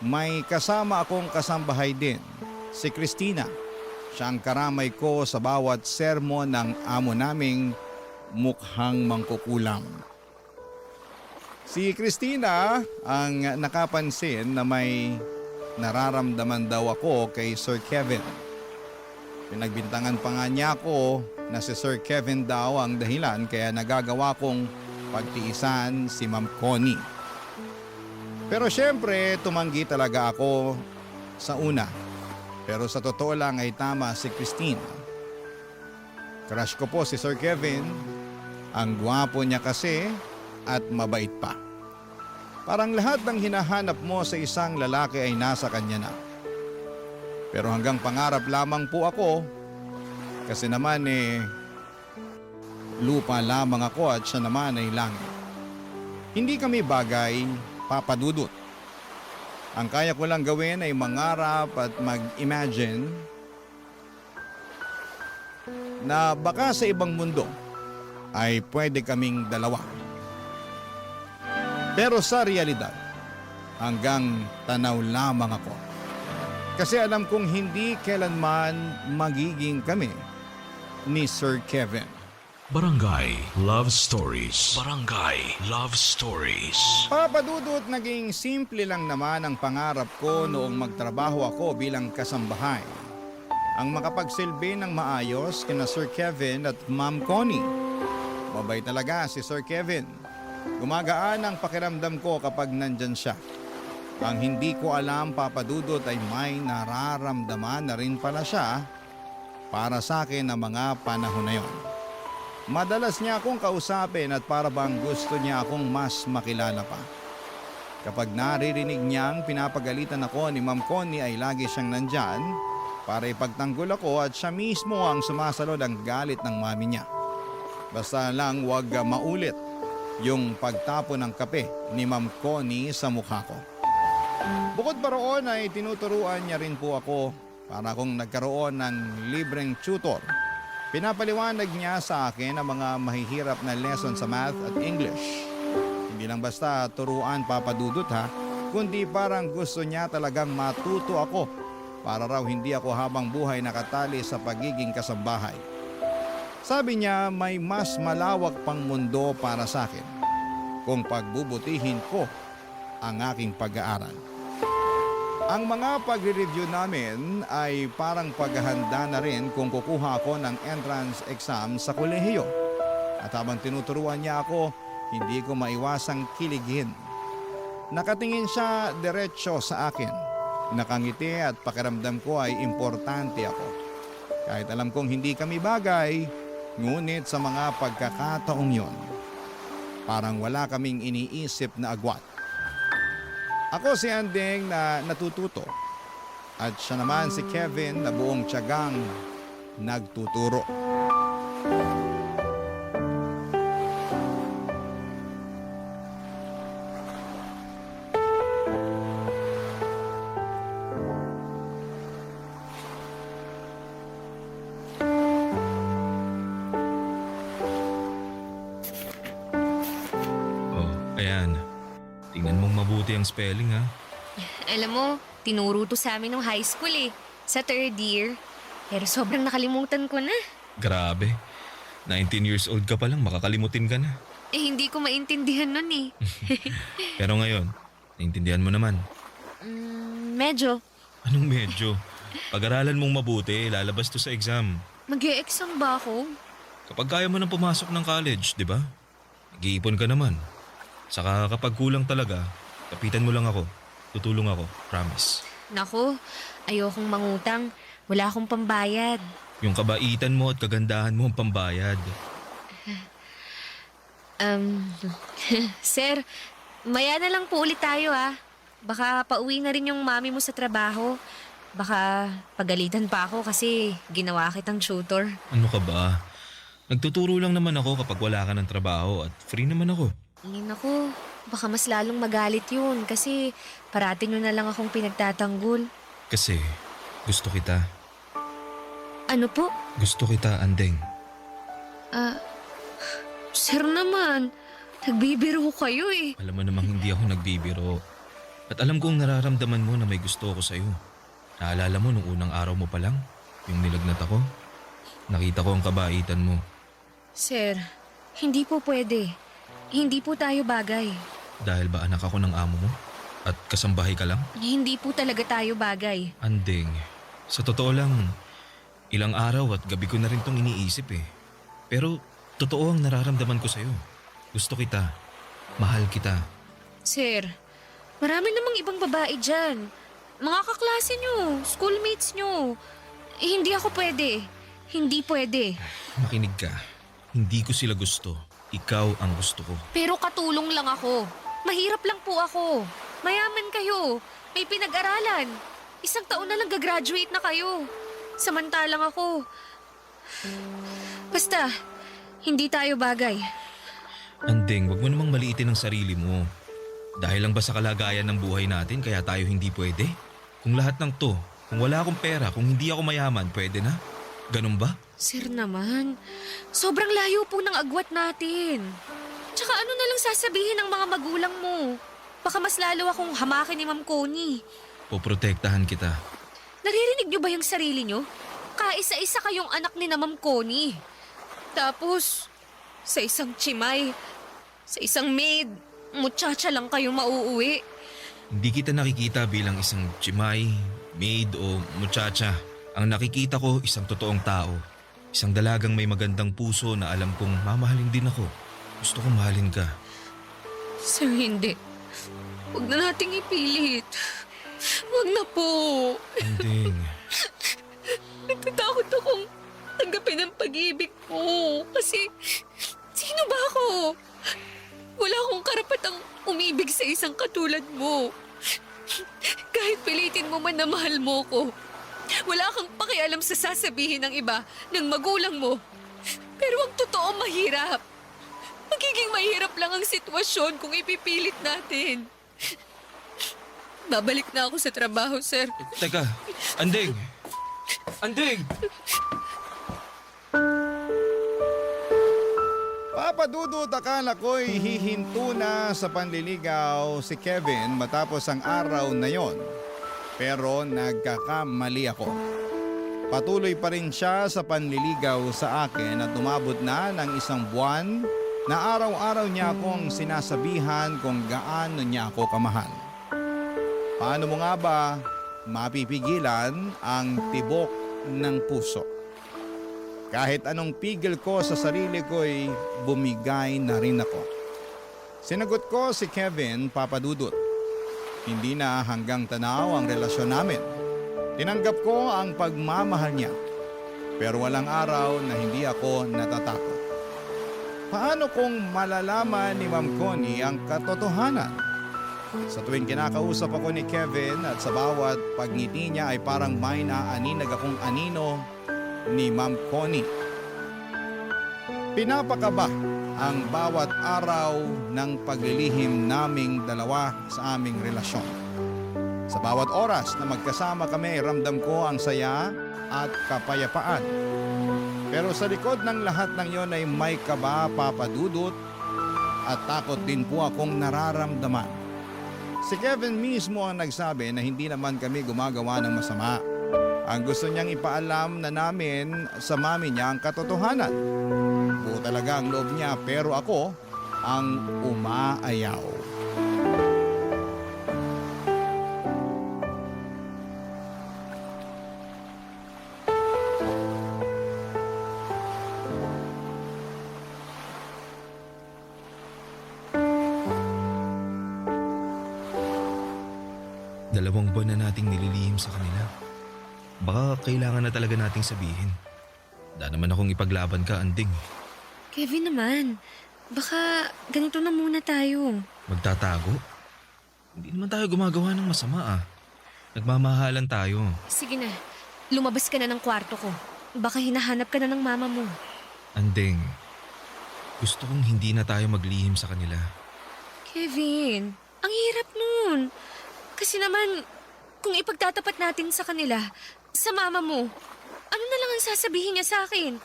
may kasama akong kasambahay din, si Christina. Siya ang karamay ko sa bawat sermon ng amo naming mukhang mangkukulam. Si Christina ang nakapansin na may nararamdaman daw ako kay Sir Kevin. Pinagbintangan pa nga niya ako na si Sir Kevin daw ang dahilan kaya nagagawa kong pagtiisan si Ma'am Connie. Pero syempre tumanggi talaga ako sa una. Pero sa totoo lang ay tama si Christine. Crush ko po si Sir Kevin. Ang gwapo niya kasi at mabait pa. Parang lahat ng hinahanap mo sa isang lalaki ay nasa kanya na. Pero hanggang pangarap lamang po ako kasi naman lupa lamang ako at siya naman ay langit. Hindi kami bagay, Papa Dudut. Ang kaya ko lang gawin ay mangarap at mag-imagine na baka sa ibang mundo ay pwede kaming dalawa. Pero sa realidad, hanggang tanaw lamang ako. Kasi alam kong hindi kailanman magiging kami ni Sir Kevin. Barangay Love Stories. Barangay Love Stories. Papadudot, naging simple lang naman ang pangarap ko noong magtrabaho ako bilang kasambahay. Ang makapagsilbi ng maayos kina Sir Kevin at Ma'am Connie. Mabait talaga si Sir Kevin. Gumagaan ang pakiramdam ko kapag nandyan siya. Ang hindi ko alam, Papadudot, ay may nararamdaman na rin pala siya para sa akin na mga panahon na yon. Madalas niya akong kausapin at para bang gusto niya akong mas makilala pa. Kapag naririnig niyang pinapagalitan ako ni Ma'am Connie ay lagi siyang nandyan para ipagtanggol ako at siya mismo ang sumasalo ng galit ng mami niya. Basta lang wag maulit yung pagtapo ng kape ni Ma'am Connie sa mukha ko. Bukod pa roon ay tinuturuan niya rin po ako para akong nagkaroon ng libreng tutor. Pinapaliwanag niya sa akin ang mga mahihirap na lesson sa math at English. Hindi lang basta turuan, Papadudot ha, kundi parang gusto niya talagang matuto ako para raw hindi ako habang buhay nakatali sa pagiging kasambahay. Sabi niya may mas malawak pang mundo para sa akin kung pagbubutihin ko ang aking pag-aaral. Ang mga pagre-review namin ay parang paghahanda na rin kung kukuha ako ng entrance exam sa kolehiyo. At habang tinuturuan niya ako, hindi ko maiwasang kiligin. Nakatingin siya diretsyo sa akin. Nakangiti at pakiramdam ko ay importante ako. Kahit alam kong hindi kami bagay, ngunit sa mga pagkakataong yon, parang wala kaming iniisip na agwat. Ako si Andeng na natututo at siya naman si Kevin na buong tiyagang nagtuturo. Oh, ayan. Tingnan mong mabuti ang spelling ha. Alam mo, tinuro to sa amin nung high school eh. Sa third year. Pero sobrang nakalimutan ko na. Grabe. 19 years old ka pa lang, makakalimutin ka na. Eh, hindi ko maintindihan nun eh. Pero ngayon, naintindihan mo naman. Medyo. Anong medyo? Pag-aralan mong mabuti, lalabas to sa exam. Mag-e-exam ba ako? Kapag kaya mo nang pumasok ng college, di ba? Nag-iipon ka naman. Saka kapag kulang talaga, kapitan mo lang ako. Tutulong ako, promise. Naku, ayokong mangutang. Wala akong pambayad. Yung kabaitan mo at kagandahan mo ang pambayad. Sir, maya na lang po ulit tayo ah. Baka pauwi na rin yung mami mo sa trabaho. Baka pagalitan pa ako kasi ginawa kitang tutor. Ano ka ba? Nagtuturo lang naman ako kapag wala ka ng trabaho at free naman ako. Ay naku, baka mas lalong magalit yun kasi parati nyo na lang akong pinagtatanggol. Kasi gusto kita. Ano po? Gusto kita, Andeng. Sir naman, nagbibiro kayo eh. Alam mo namang hindi ako nagbibiro. At alam kong nararamdaman mo na may gusto ako sa'yo. Naalala mo nung unang araw mo pa lang, yung nilagnat ako? Nakita ko ang kabaitan mo. Sir, hindi po pwede. Hindi po tayo bagay. Dahil ba anak ako ng amo mo? At kasambahay ka lang? Hindi po talaga tayo bagay. Andeng, sa totoo lang, ilang araw at gabi ko na rin tong iniisip eh. Pero totoo ang nararamdaman ko sa'yo. Gusto kita. Mahal kita. Sir, marami namang ibang babae dyan. Mga kaklase nyo, schoolmates nyo. Eh, hindi ako pwede. Hindi pwede. Makinig ka. Hindi ko sila gusto. Ikaw ang gusto ko. Pero katulong lang ako. Mahirap lang po ako. Mayaman kayo. May pinag-aralan. 1 taon na lang gagraduate na kayo. Samantalang ako. Basta, hindi tayo bagay. Andeng, wag mo namang maliitin ang sarili mo. Dahil lang ba sa kalagayan ng buhay natin kaya tayo hindi pwede? Kung lahat ng to, kung wala akong pera, kung hindi ako mayaman, pwede na? Ganun ba? Sir naman, sobrang layo po ng agwat natin. Tsaka ano na lang sasabihin ng mga magulang mo? Baka mas lalo akong hamakin ni Ma'am Connie. Poprotektahan kita. Naririnig niyo ba yung sarili niyo? Kaisa-isa kayong anak ni na Ma'am Connie. Tapos, sa isang chimay, sa isang maid, muchacha lang kayong mauuwi. Hindi kita nakikita bilang isang chimay, maid o muchacha. Ang nakikita ko isang totoong tao. Isang dalagang may magandang puso na alam kong mamahalin din ako. Gusto kong mahalin ka. Sir, hindi. Huwag na nating ipilit. Huwag na po. Andeng. Natatakot akong tanggapin ang pag-ibig mo. Kasi, sino ba ako? Wala akong karapatang umibig sa isang katulad mo. Kahit pilitin mo man na mahal mo ko, wala kang pakialam sa sasabihin ng iba, ng magulang mo. Pero ang totoo mahirap. Magiging mahirap lang ang sitwasyon kung ipipilit natin. Babalik na ako sa trabaho, sir. Teka, Andeng! Andeng! Papadudot akala ko'y hihinto na sa panliligaw si Kevin matapos ang araw na yon. Pero nagkakamali ako. Patuloy pa rin siya sa panliligaw sa akin at umabot na ng 1 buwan na araw-araw niya akong sinasabihan kung gaano niya ako kamahal. Paano mo nga ba mapipigilan ang tibok ng puso? Kahit anong pigil ko sa sarili ko'y bumigay na rin ako. Sinagot ko si Kevin, Papa Dudut. Hindi na hanggang tanaw ang relasyon namin. Tinanggap ko ang pagmamahal niya. Pero walang araw na hindi ako natatakot. Paano kung malalaman ni Ma'am Connie ang katotohanan? Sa tuwing kinakausap ako ni Kevin at sa bawat pagngiti niya ay parang may naaninag akong anino ni Ma'am Connie. Pinapakaba ang bawat araw ng paglilihim naming dalawa sa aming relasyon. Sa bawat oras na magkasama kami, ramdam ko ang saya at kapayapaan. Pero sa likod ng lahat ng yon ay may kaba, Papa Dudut, at takot din po akong nararamdaman. Si Kevin mismo ang nagsabi na hindi naman kami gumagawa ng masama. Ang gusto niyang ipaalam na namin sa mami niya ang katotohanan. Buo talaga ang loob niya pero ako ang umaayaw. Dalawang buwan na nating nililihim sa kanila. Baka kailangan na talaga nating sabihin. Da naman akong ipaglaban ka, Anding. Kevin naman, baka ganito na muna tayo. Magtatago? Hindi naman tayo gumagawa ng masama ah. Nagmamahalan tayo. Sige na, lumabas ka na ng kwarto ko. Baka hinahanap ka na ng mama mo. Anding, gusto kong hindi na tayo maglihim sa kanila. Kevin, ang hirap nun. Kasi naman, kung ipagtatapat natin sa kanila, sa mama mo, ano na lang ang sasabihin niya sa akin?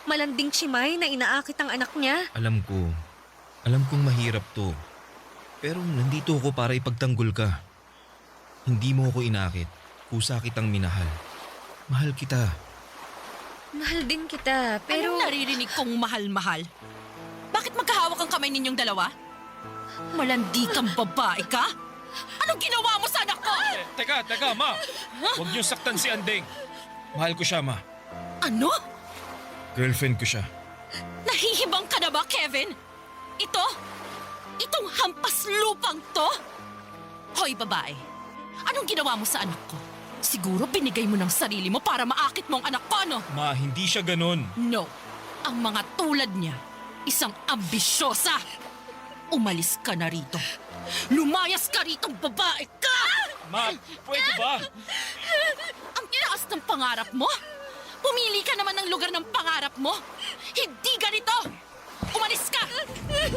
Malanding chimay na inaakit ang anak niya? Alam kong mahirap to. Pero nandito ako para ipagtanggol ka. Hindi mo ako inakit, kusa kitang minahal. Mahal kita. Mahal din kita, pero... Anong naririnig kong mahal-mahal? Bakit magkahawak ang kamay ninyong dalawa? Malandi kang babae ka? Anong ginawa mo sa anak ko? Teka, Ma. Huwag niyo saktan si Anding. Mahal ko siya, Ma. Ano? Girlfriend ko siya. Nahihibang ka na ba, Kevin? Itong hampas lupang to? Hoy, babae. Anong ginawa mo sa anak ko? Siguro binigay mo ng sarili mo para maakit mo ang anak ko, no? Ma, hindi siya ganun. No. Ang mga tulad niya, isang ambisyosa. Umalis ka na rito. Lumayas ka rito, babae ka! Ma, pwede ba? Ang tinaas ng pangarap mo? Pumili ka naman ng lugar ng pangarap mo. Hindi ganito! Umalis ka!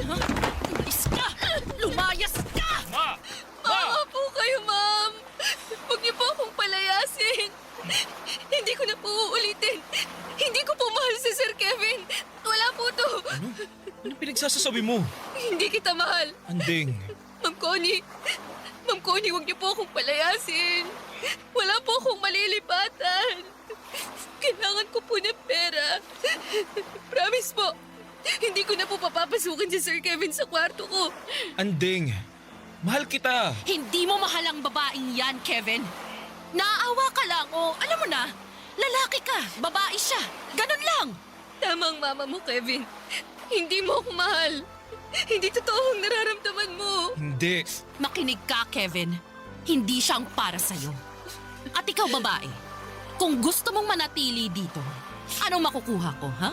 Umalis ka! Lumayas ka! Ma! Maawa po kayo, ma'am. Huwag niyo po akong palayasin. Hindi ko na po uulitin. Hindi ko po mahal si Sir Kevin. Wala po to. Anong pinagsasasabi mo? Hindi kita mahal. Anding. Ma'am Connie, huwag niyo po akong palayasin. Wala po akong malilipatan. Kailangan ko po ng pera. Promise po, hindi ko na po papapasukin si Sir Kevin sa kwarto ko. Anding. Mahal kita. Hindi mo mahal ang babaeng yan, Kevin. Naaawa ka lang o alam mo na, lalaki ka, babae siya. Ganun lang. Tama ang mama mo, Kevin. Hindi mo ako mahal. Hindi totoo ang nararamdaman mo. Hindi. Makinig ka, Kevin. Hindi siyang para sa'yo. At ikaw, babae, kung gusto mong manatili dito, anong makukuha ko, ha?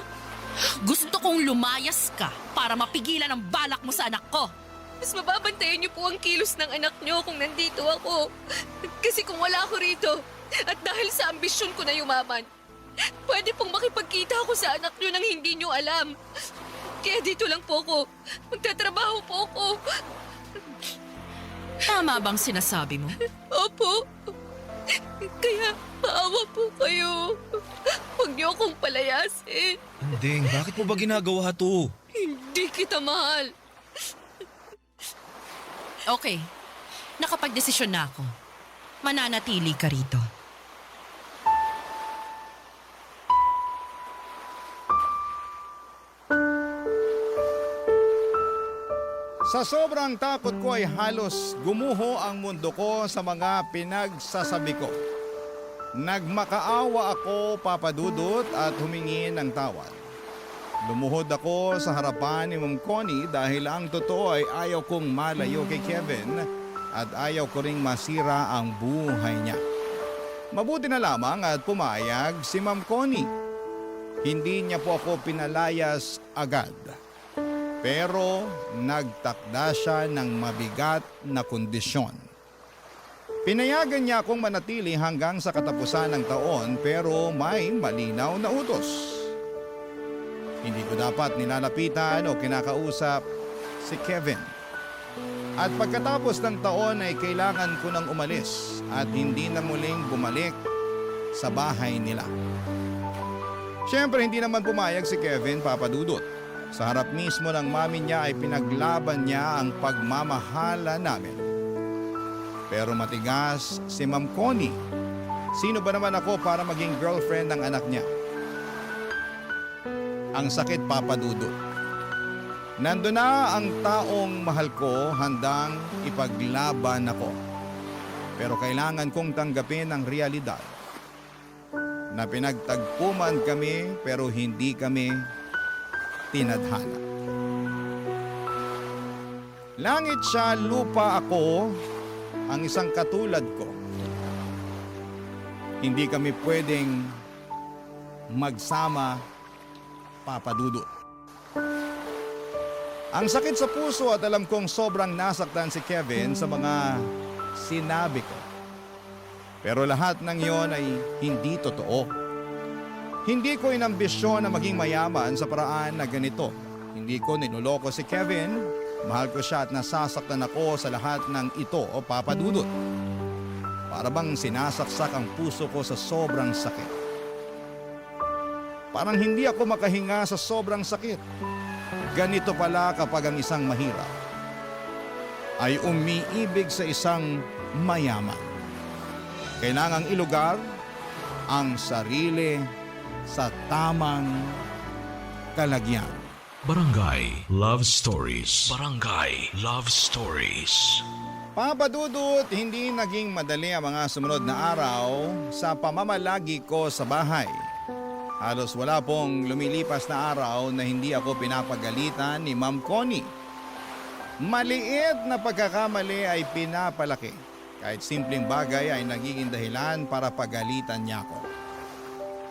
Gusto kong lumayas ka para mapigilan ang balak mo sa anak ko. Mas mababantayan niyo po ang kilos ng anak niyo kung nandito ako. Kasi kung wala ako rito, at dahil sa ambisyon ko na yumaman, pwede pong makipagkita ako sa anak niyo nang hindi niyo alam. Kaya dito lang po ako. Magtatrabaho po ako. Tama bang sinasabi mo? Opo. Kaya maawa po kayo. Huwag niyo akong palayasin. Anding, bakit mo ba ginagawa to? Hindi kita mahal. Okay, nakapag-desisyon na ako. Mananatili ka rito. Sa sobrang takot ko ay halos gumuho ang mundo ko sa mga pinagsasabi ko. Nagmakaawa ako, Papa Dudut, at humingi ng tawad. Lumuhod ako sa harapan ni Ma'am Connie dahil ang totoo ay ayaw kong malayo kay Kevin at ayaw ko ring masira ang buhay niya. Mabuti na lamang at pumayag si Ma'am Connie. Hindi niya po ako pinalayas agad. Pero nagtakda siya ng mabigat na kondisyon. Pinayagan niya akong manatili hanggang sa katapusan ng taon pero may malinaw na utos. Hindi ko dapat nilalapitan o kinakausap si Kevin. At pagkatapos ng taon ay kailangan ko nang umalis at hindi na muling bumalik sa bahay nila. Siyempre hindi naman pumayag si Kevin, Papa Dudut. Sa harap mismo ng mami niya ay pinaglaban niya ang pagmamahala namin. Pero matigas si Ma'am Connie. Sino ba naman ako para maging girlfriend ng anak niya? Ang sakit, Papa Dudut. Nandun na ang taong mahal ko handang ipaglaban ako. Pero kailangan kong tanggapin ang realidad na pinagtagpuman kami pero hindi kami tinadhana. Langit siya, lupa ako, ang isang katulad ko. Hindi kami pwedeng magsama, Papa Dudut. Ang sakit sa puso at alam kong sobrang nasaktan si Kevin sa mga sinabi ko. Pero lahat ng yon ay hindi totoo. Hindi ko inambisyon na maging mayaman sa paraan na ganito. Hindi ko niloloko si Kevin. Mahal ko siya at nasasaktan ako sa lahat ng ito, Papa Dudut. Para bang sinasaksak ang puso ko sa sobrang sakit. Parang hindi ako makahinga sa sobrang sakit. Ganito pala kapag ang isang mahirap ay umiibig sa isang mayaman. Kailangang ilugar ang sarili sa tamang kalagyan. Barangay Love Stories. Barangay Love Stories. Papa Dudut, hindi naging madali ang mga sumunod na araw sa pamamalagi ko sa bahay. Halos wala pong lumilipas na araw na hindi ako pinapagalitan ni Ma'am Connie. Maliit na pagkakamali ay pinapalaki. Kahit simpleng bagay ay nagiging dahilan para pagalitan niya ako.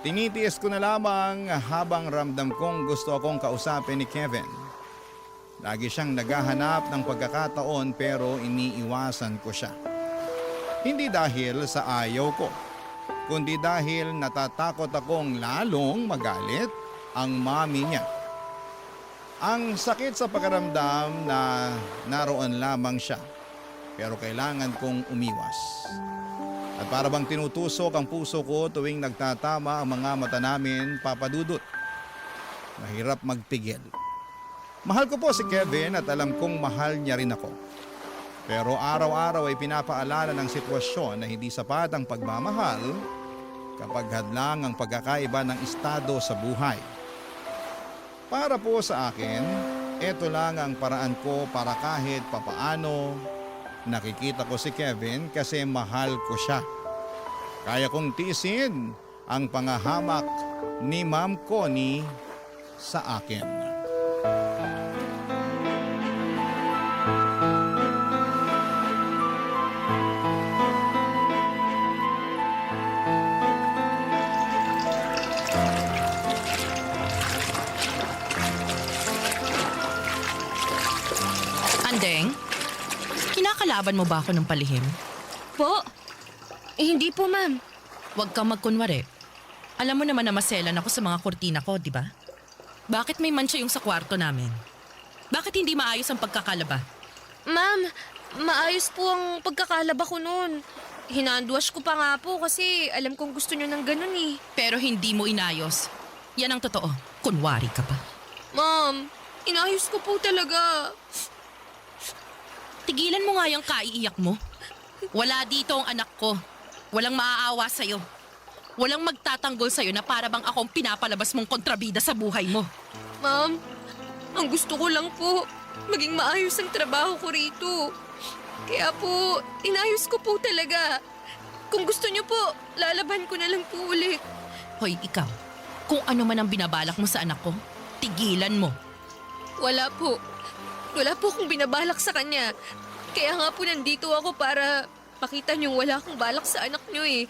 Tinitiis ko na lamang habang ramdam kong gusto akong kausapin ni Kevin. Lagi siyang naghahanap ng pagkakataon pero iniiwasan ko siya. Hindi dahil sa ayaw ko, kundi dahil natatakot akong lalong magalit ang mami niya. Ang sakit sa pakiramdam na naroon lamang siya, pero kailangan kong umiwas. At para bang tinutusok ang puso ko tuwing nagtatama ang mga mata namin, Papa Dudut. Mahirap magpigil. Mahal ko po si Kevin at alam kong mahal niya rin ako. Pero araw-araw ay pinapaalala ng sitwasyon na hindi sapat ang pagmamahal kapag hadlang ang pagkakaiba ng estado sa buhay. Para po sa akin, ito lang ang paraan ko para kahit papaano nakikita ko si Kevin kasi mahal ko siya. Kaya kong tiisin ang pangahamak ni Ma'am Connie sa akin. Andeng, kinakalaban mo ba ako ng palihim? Po? Hindi po, ma'am. Huwag kang magkunwari. Alam mo naman na maselan ako sa mga kurtina ko, di ba? Bakit may mancha yung sa kwarto namin? Bakit hindi maayos ang pagkakalaba? Ma'am, maayos po ang pagkakalaba ko noon. Hinandwash ko pa nga po kasi alam kong gusto nyo ng ganun eh. Pero hindi mo inayos. Yan ang totoo. Kunwari ka pa. Ma'am, inayos ko po talaga. Tigilan mo nga yung kaiiyak mo. Wala dito ang anak ko. Walang maaawa sa'yo. Walang magtatanggol sa'yo na para bang akong pinapalabas mong kontrabida sa buhay mo. Ma'am, ang gusto ko lang po, maging maayos ang trabaho ko rito. Kaya po, inayos ko po talaga. Kung gusto niyo po, lalaban ko na lang po ulit. Hoy, ikaw, kung ano man ang binabalak mo sa anak ko, Tigilan mo. Wala po. Wala po akong binabalak sa kanya. Kaya nga po nandito ako para makita niyong wala akong balak sa anak niyo eh.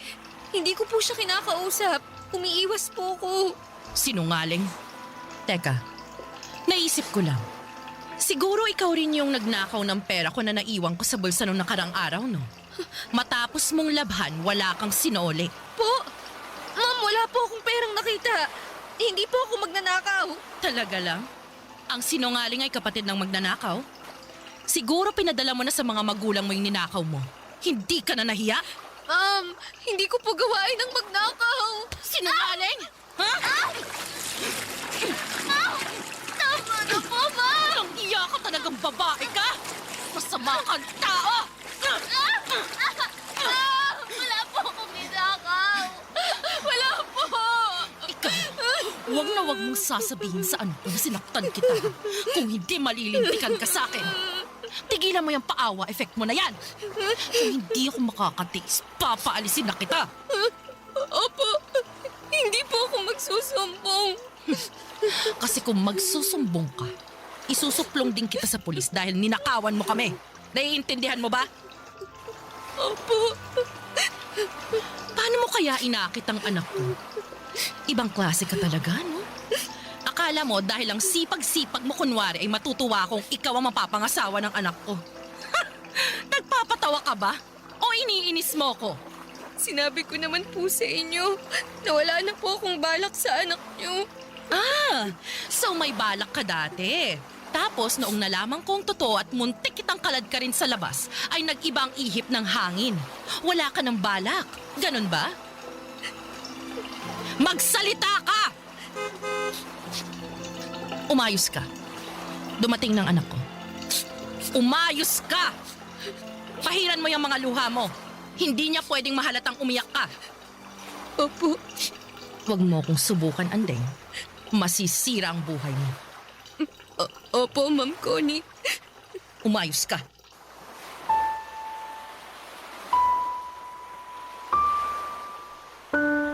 Hindi ko po siya kinakausap. Umiiwas po ako. Sinungaling. Teka, naisip ko lang. Siguro ikaw rin yung nagnakaw ng pera ko na naiwan ko sa bulsa nung nakarang araw, no? Matapos mong labhan, wala kang sinoli. Po? Ma'am, wala po akong perang nakita. Hindi po ako magnanakaw. Talaga lang? Ang sinungaling ay kapatid ng magnanakaw? Siguro pinadala mo na sa mga magulang mo yung ninakaw mo. Hindi ka na nahiya? Ma'am, hindi ko po gawain ng magnakaw. Sinungaling? Ha? Tama na po, ma'am! Ang iya ka talagang babae ka! Masama kang tao! Wala po akong ninakaw. Wala po. Ikaw, huwag na huwag mong sasabihin sa anak ko na sinaktan kita. Kung hindi malilintikan ka sa akin. Tigilan mo yung paawa, effect mo na yan. Kung hindi ako makakatiis, papaalisin na kita. Opo, hindi po ako magsusumbong. Kasi kung magsusumbong ka, isusuplong din kita sa pulis dahil ninakawan mo kami. Naiintindihan mo ba? Opo. Paano mo kaya inakit ang anak ko? Ibang klase ka talaga, no? Akala mo dahil ang sipag-sipag mo kunwari ay matutuwa kung ikaw ang mapapangasawa ng anak ko. Nagpapatawa ka ba? O iniinis mo ko? Sinabi ko naman po sa inyo na wala na po akong balak sa anak niyo. Ah, so may balak ka dati. Tapos noong nalaman kong totoo at muntik kitang kalad ka rin sa labas, ay nag-ibang ihip ng hangin. Wala ka ng balak. Ganon ba? Magsalita ka! Umayos ka. Dumating ng anak ko. Umayos ka! Pahiran mo yung mga luha mo. Hindi niya pwedeng mahalatang umiyak ka. Opo. Huwag mo akong subukan, Andeng. Masisira ang buhay mo. Opo, Ma'am Connie. Umayos ka.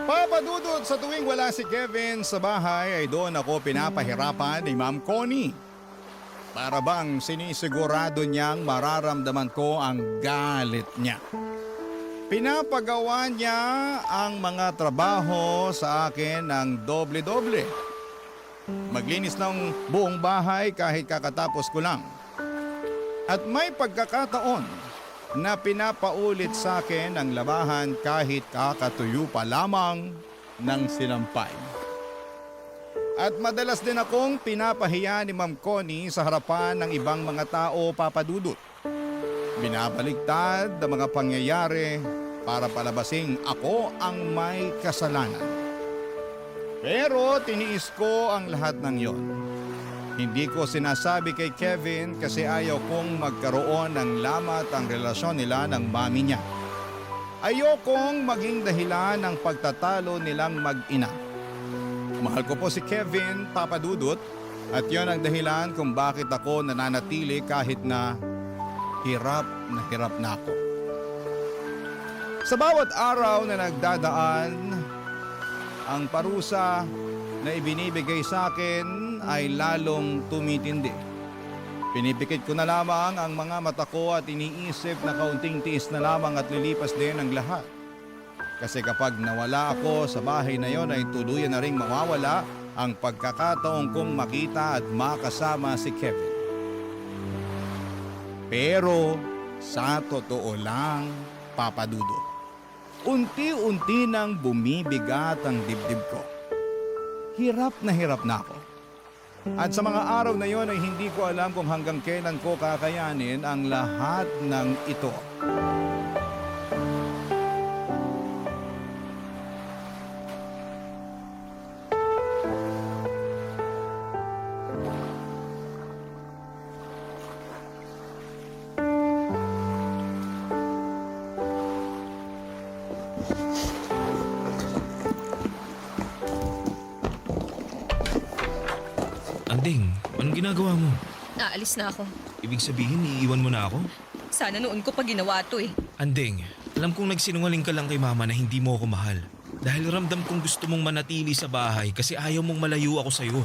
Papadudot sa tuwing wala si Kevin sa bahay ay doon ako pinapahirapan ni Ma'am Connie. Para bang sinisigurado niyang mararamdaman ko ang galit niya. Pinapagawa niya ang mga trabaho sa akin ng doble-doble. Maglinis ng buong bahay kahit kakatapos ko lang. At may pagkakataon na pinapaulit sa akin ang labahan kahit kakatuyo pa lamang ng sinampay. At madalas din akong pinapahiya ni Ma'am Connie sa harapan ng ibang mga tao, Papadudot. Binabaligtad ang mga pangyayari para palabasing ako ang may kasalanan. Pero tiniis ko ang lahat ng yon. Hindi ko sinasabi kay Kevin kasi ayaw kong magkaroon ng lamat ang relasyon nila ng mami niya. Ayokong maging dahilan ng pagtatalo nilang mag-ina. Mahal ko po si Kevin, Papadudot, at yon ang dahilan kung bakit ako nananatili kahit na hirap na ako. Sa bawat araw na nagdadaan, ang parusa na ibinibigay sa akin ay lalong tumitindi. Pinipikit ko na lamang ang mga mata ko at iniisip na kaunting tiis na lamang at lilipas din ang lahat. Kasi kapag nawala ako sa bahay na yon ay tuluyan na ring mawawala ang pagkakataon kong makita at makasama si Kevin. Pero sa totoo lang, Papadudot, unti-unti nang bumibigat ang dibdib ko. Hirap na ako. At sa mga araw na yon ay hindi ko alam kung hanggang kailan ko kakayanin ang lahat ng ito. Andeng, anong ginagawa mo? Naalis na ako. Ibig sabihin, iiwan mo na ako? Sana noon ko pa ginawa to eh. Andeng, alam kong nagsinungaling ka lang kay mama na hindi mo ako mahal. Dahil ramdam kong gusto mong manatili sa bahay kasi ayaw mong malayo ako sa'yo.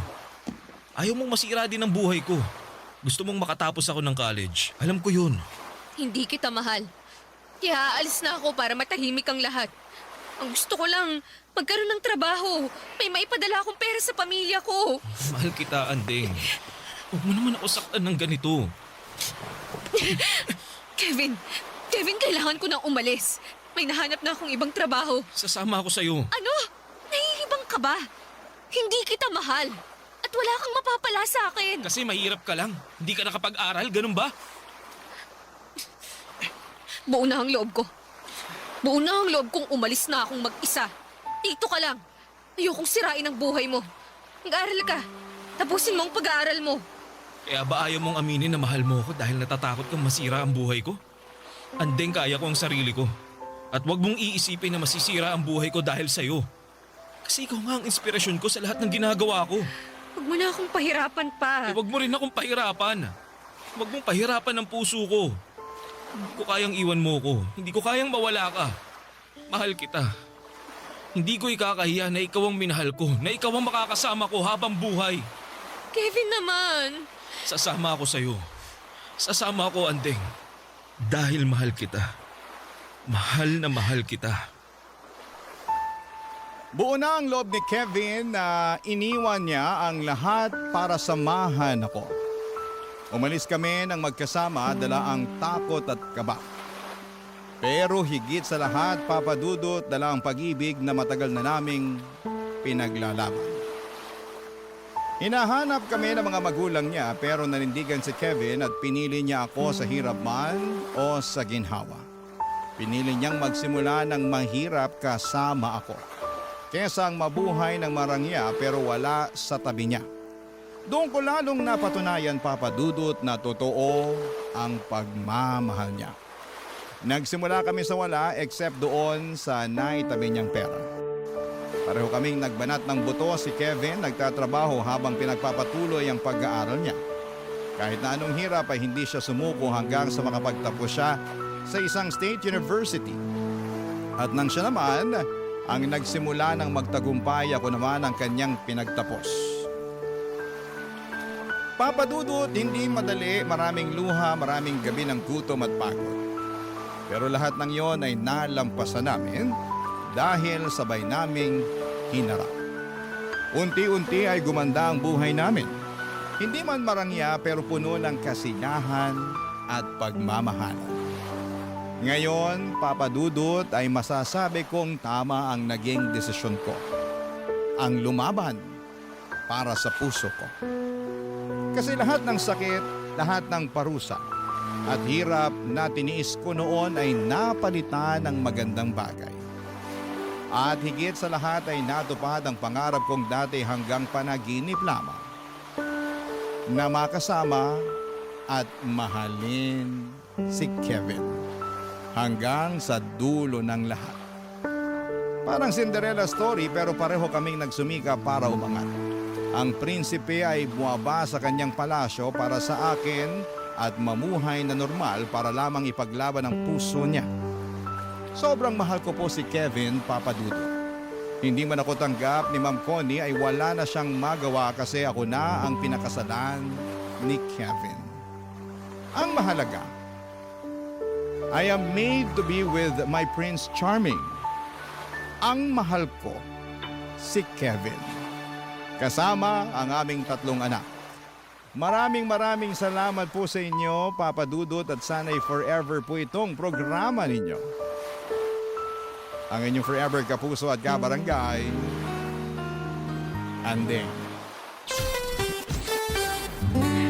Ayaw mong masira din ang buhay ko. Gusto mong makatapos ako ng college. Alam ko yun. Hindi kita mahal. Kaya aalis na ako para matahimik ang lahat. Ang gusto ko lang, magkaroon ng trabaho. May maipadala akong pera sa pamilya ko. Mahal kita, Andeng. Huwag mo naman ako saktan ng ganito. Kevin, kailangan ko nang umalis. May nahanap na akong ibang trabaho. Sasama ako sa'yo. Ano? Nahihibang ka ba? Hindi kita mahal. At wala kang mapapala sa akin. Kasi mahirap ka lang. Hindi ka nakapag-aral, ganun ba? Buo na ang loob ko. Buo na ang loob kong umalis na akong mag-isa. Dito ka lang. Ayokong sirain ang buhay mo. Mag-aaral ka. Tapusin mo ang pag-aaral mo. Kaya ba ayaw mong aminin na mahal mo ako dahil natatakot kang masira ang buhay ko? Andeng, kaya ko ang sarili ko. At wag mong iisipin na masisira ang buhay ko dahil sa'yo. Kasi ikaw nga ang inspirasyon ko sa lahat ng ginagawa ko. Huwag mo na akong pahirapan pa. Wag mo rin akong pahirapan. Wag mong pahirapan ang puso ko. Hindi ko kayang iwan mo ko. Hindi ko kayang mawala ka. Mahal kita. Hindi ko ikakahiya na ikaw ang minahal ko, na ikaw ang makakasama ko habang buhay. Kevin naman. Sasama ako sa'yo. Sasama ako, Andeng. Dahil mahal kita. Mahal na mahal kita. Buo na ang loob ni Kevin na iniwan niya ang lahat para samahan ako. Umalis kami ng magkasama, dala ang takot at kaba. Pero higit sa lahat, Papa Dudut, dala ang pag-ibig na matagal na naming pinaglalaban. Hinahanap kami ng mga magulang niya pero nanindigan si Kevin at pinili niya ako sa hirap man o sa ginhawa. Pinili niyang magsimula ng mahirap kasama ako. Kesa ang mabuhay ng marangya pero wala sa tabi niya. Doon ko lalong napatunayan, Papa Dudut, na totoo ang pagmamahal niya. Nagsimula kami sa wala except doon sa naitabi niyang pera. Pareho kaming nagbanat ng buto, si Kevin nagtatrabaho habang pinagpapatuloy ang pag-aaral niya. Kahit na anong hirap ay hindi siya sumuko hanggang sa makapagtapos siya sa isang state university. At nang siya naman ang nagsimula ng magtagumpay, ako naman ang kanyang pinagtapos. Papa Dudut, hindi madali, maraming luha, maraming gabi ng gutom at pagod. Pero lahat ng yon ay nalampasan namin dahil sabay naming hinarap. Unti-unti ay gumanda ang buhay namin. Hindi man marangya pero puno ng kasiyahan at pagmamahalan. Ngayon, Papa Dudut, ay masasabi kong tama ang naging desisyon ko. Ang lumaban para sa puso ko. Kasi lahat ng sakit, lahat ng parusa at hirap na tiniis ko noon ay napalitan ng magandang bagay. At higit sa lahat ay natupad ang pangarap kong dati hanggang panaginip lamang. Na makasama at mahalin si Kevin hanggang sa dulo ng lahat. Parang Cinderella story pero pareho kaming nagsumika para umangat. Ang prinsipe ay buwaba sa kanyang palasyo para sa akin at mamuhay na normal para lamang ipaglaban ang puso niya. Sobrang mahal ko po si Kevin, Papa Dudut. Hindi man ako tanggap ni Ma'am Connie ay wala na siyang magawa kasi ako na ang pinakasalan ni Kevin. Ang mahalaga, I am made to be with my Prince Charming. Ang mahal ko, si Kevin. Kasama ang aming 3 anak. Maraming salamat po sa inyo, Papa Dudut, at sana'y forever po itong programa ninyo. Ang inyong forever kapuso at kabarangay, Andeng.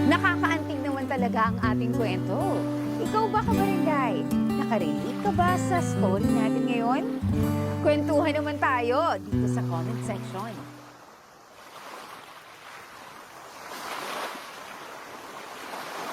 Nakakaantig naman talaga ang ating kwento. Ikaw ba, kabarangay? Nakarelate ka ba sa story natin ngayon? Kwentuhan naman tayo dito sa comment section.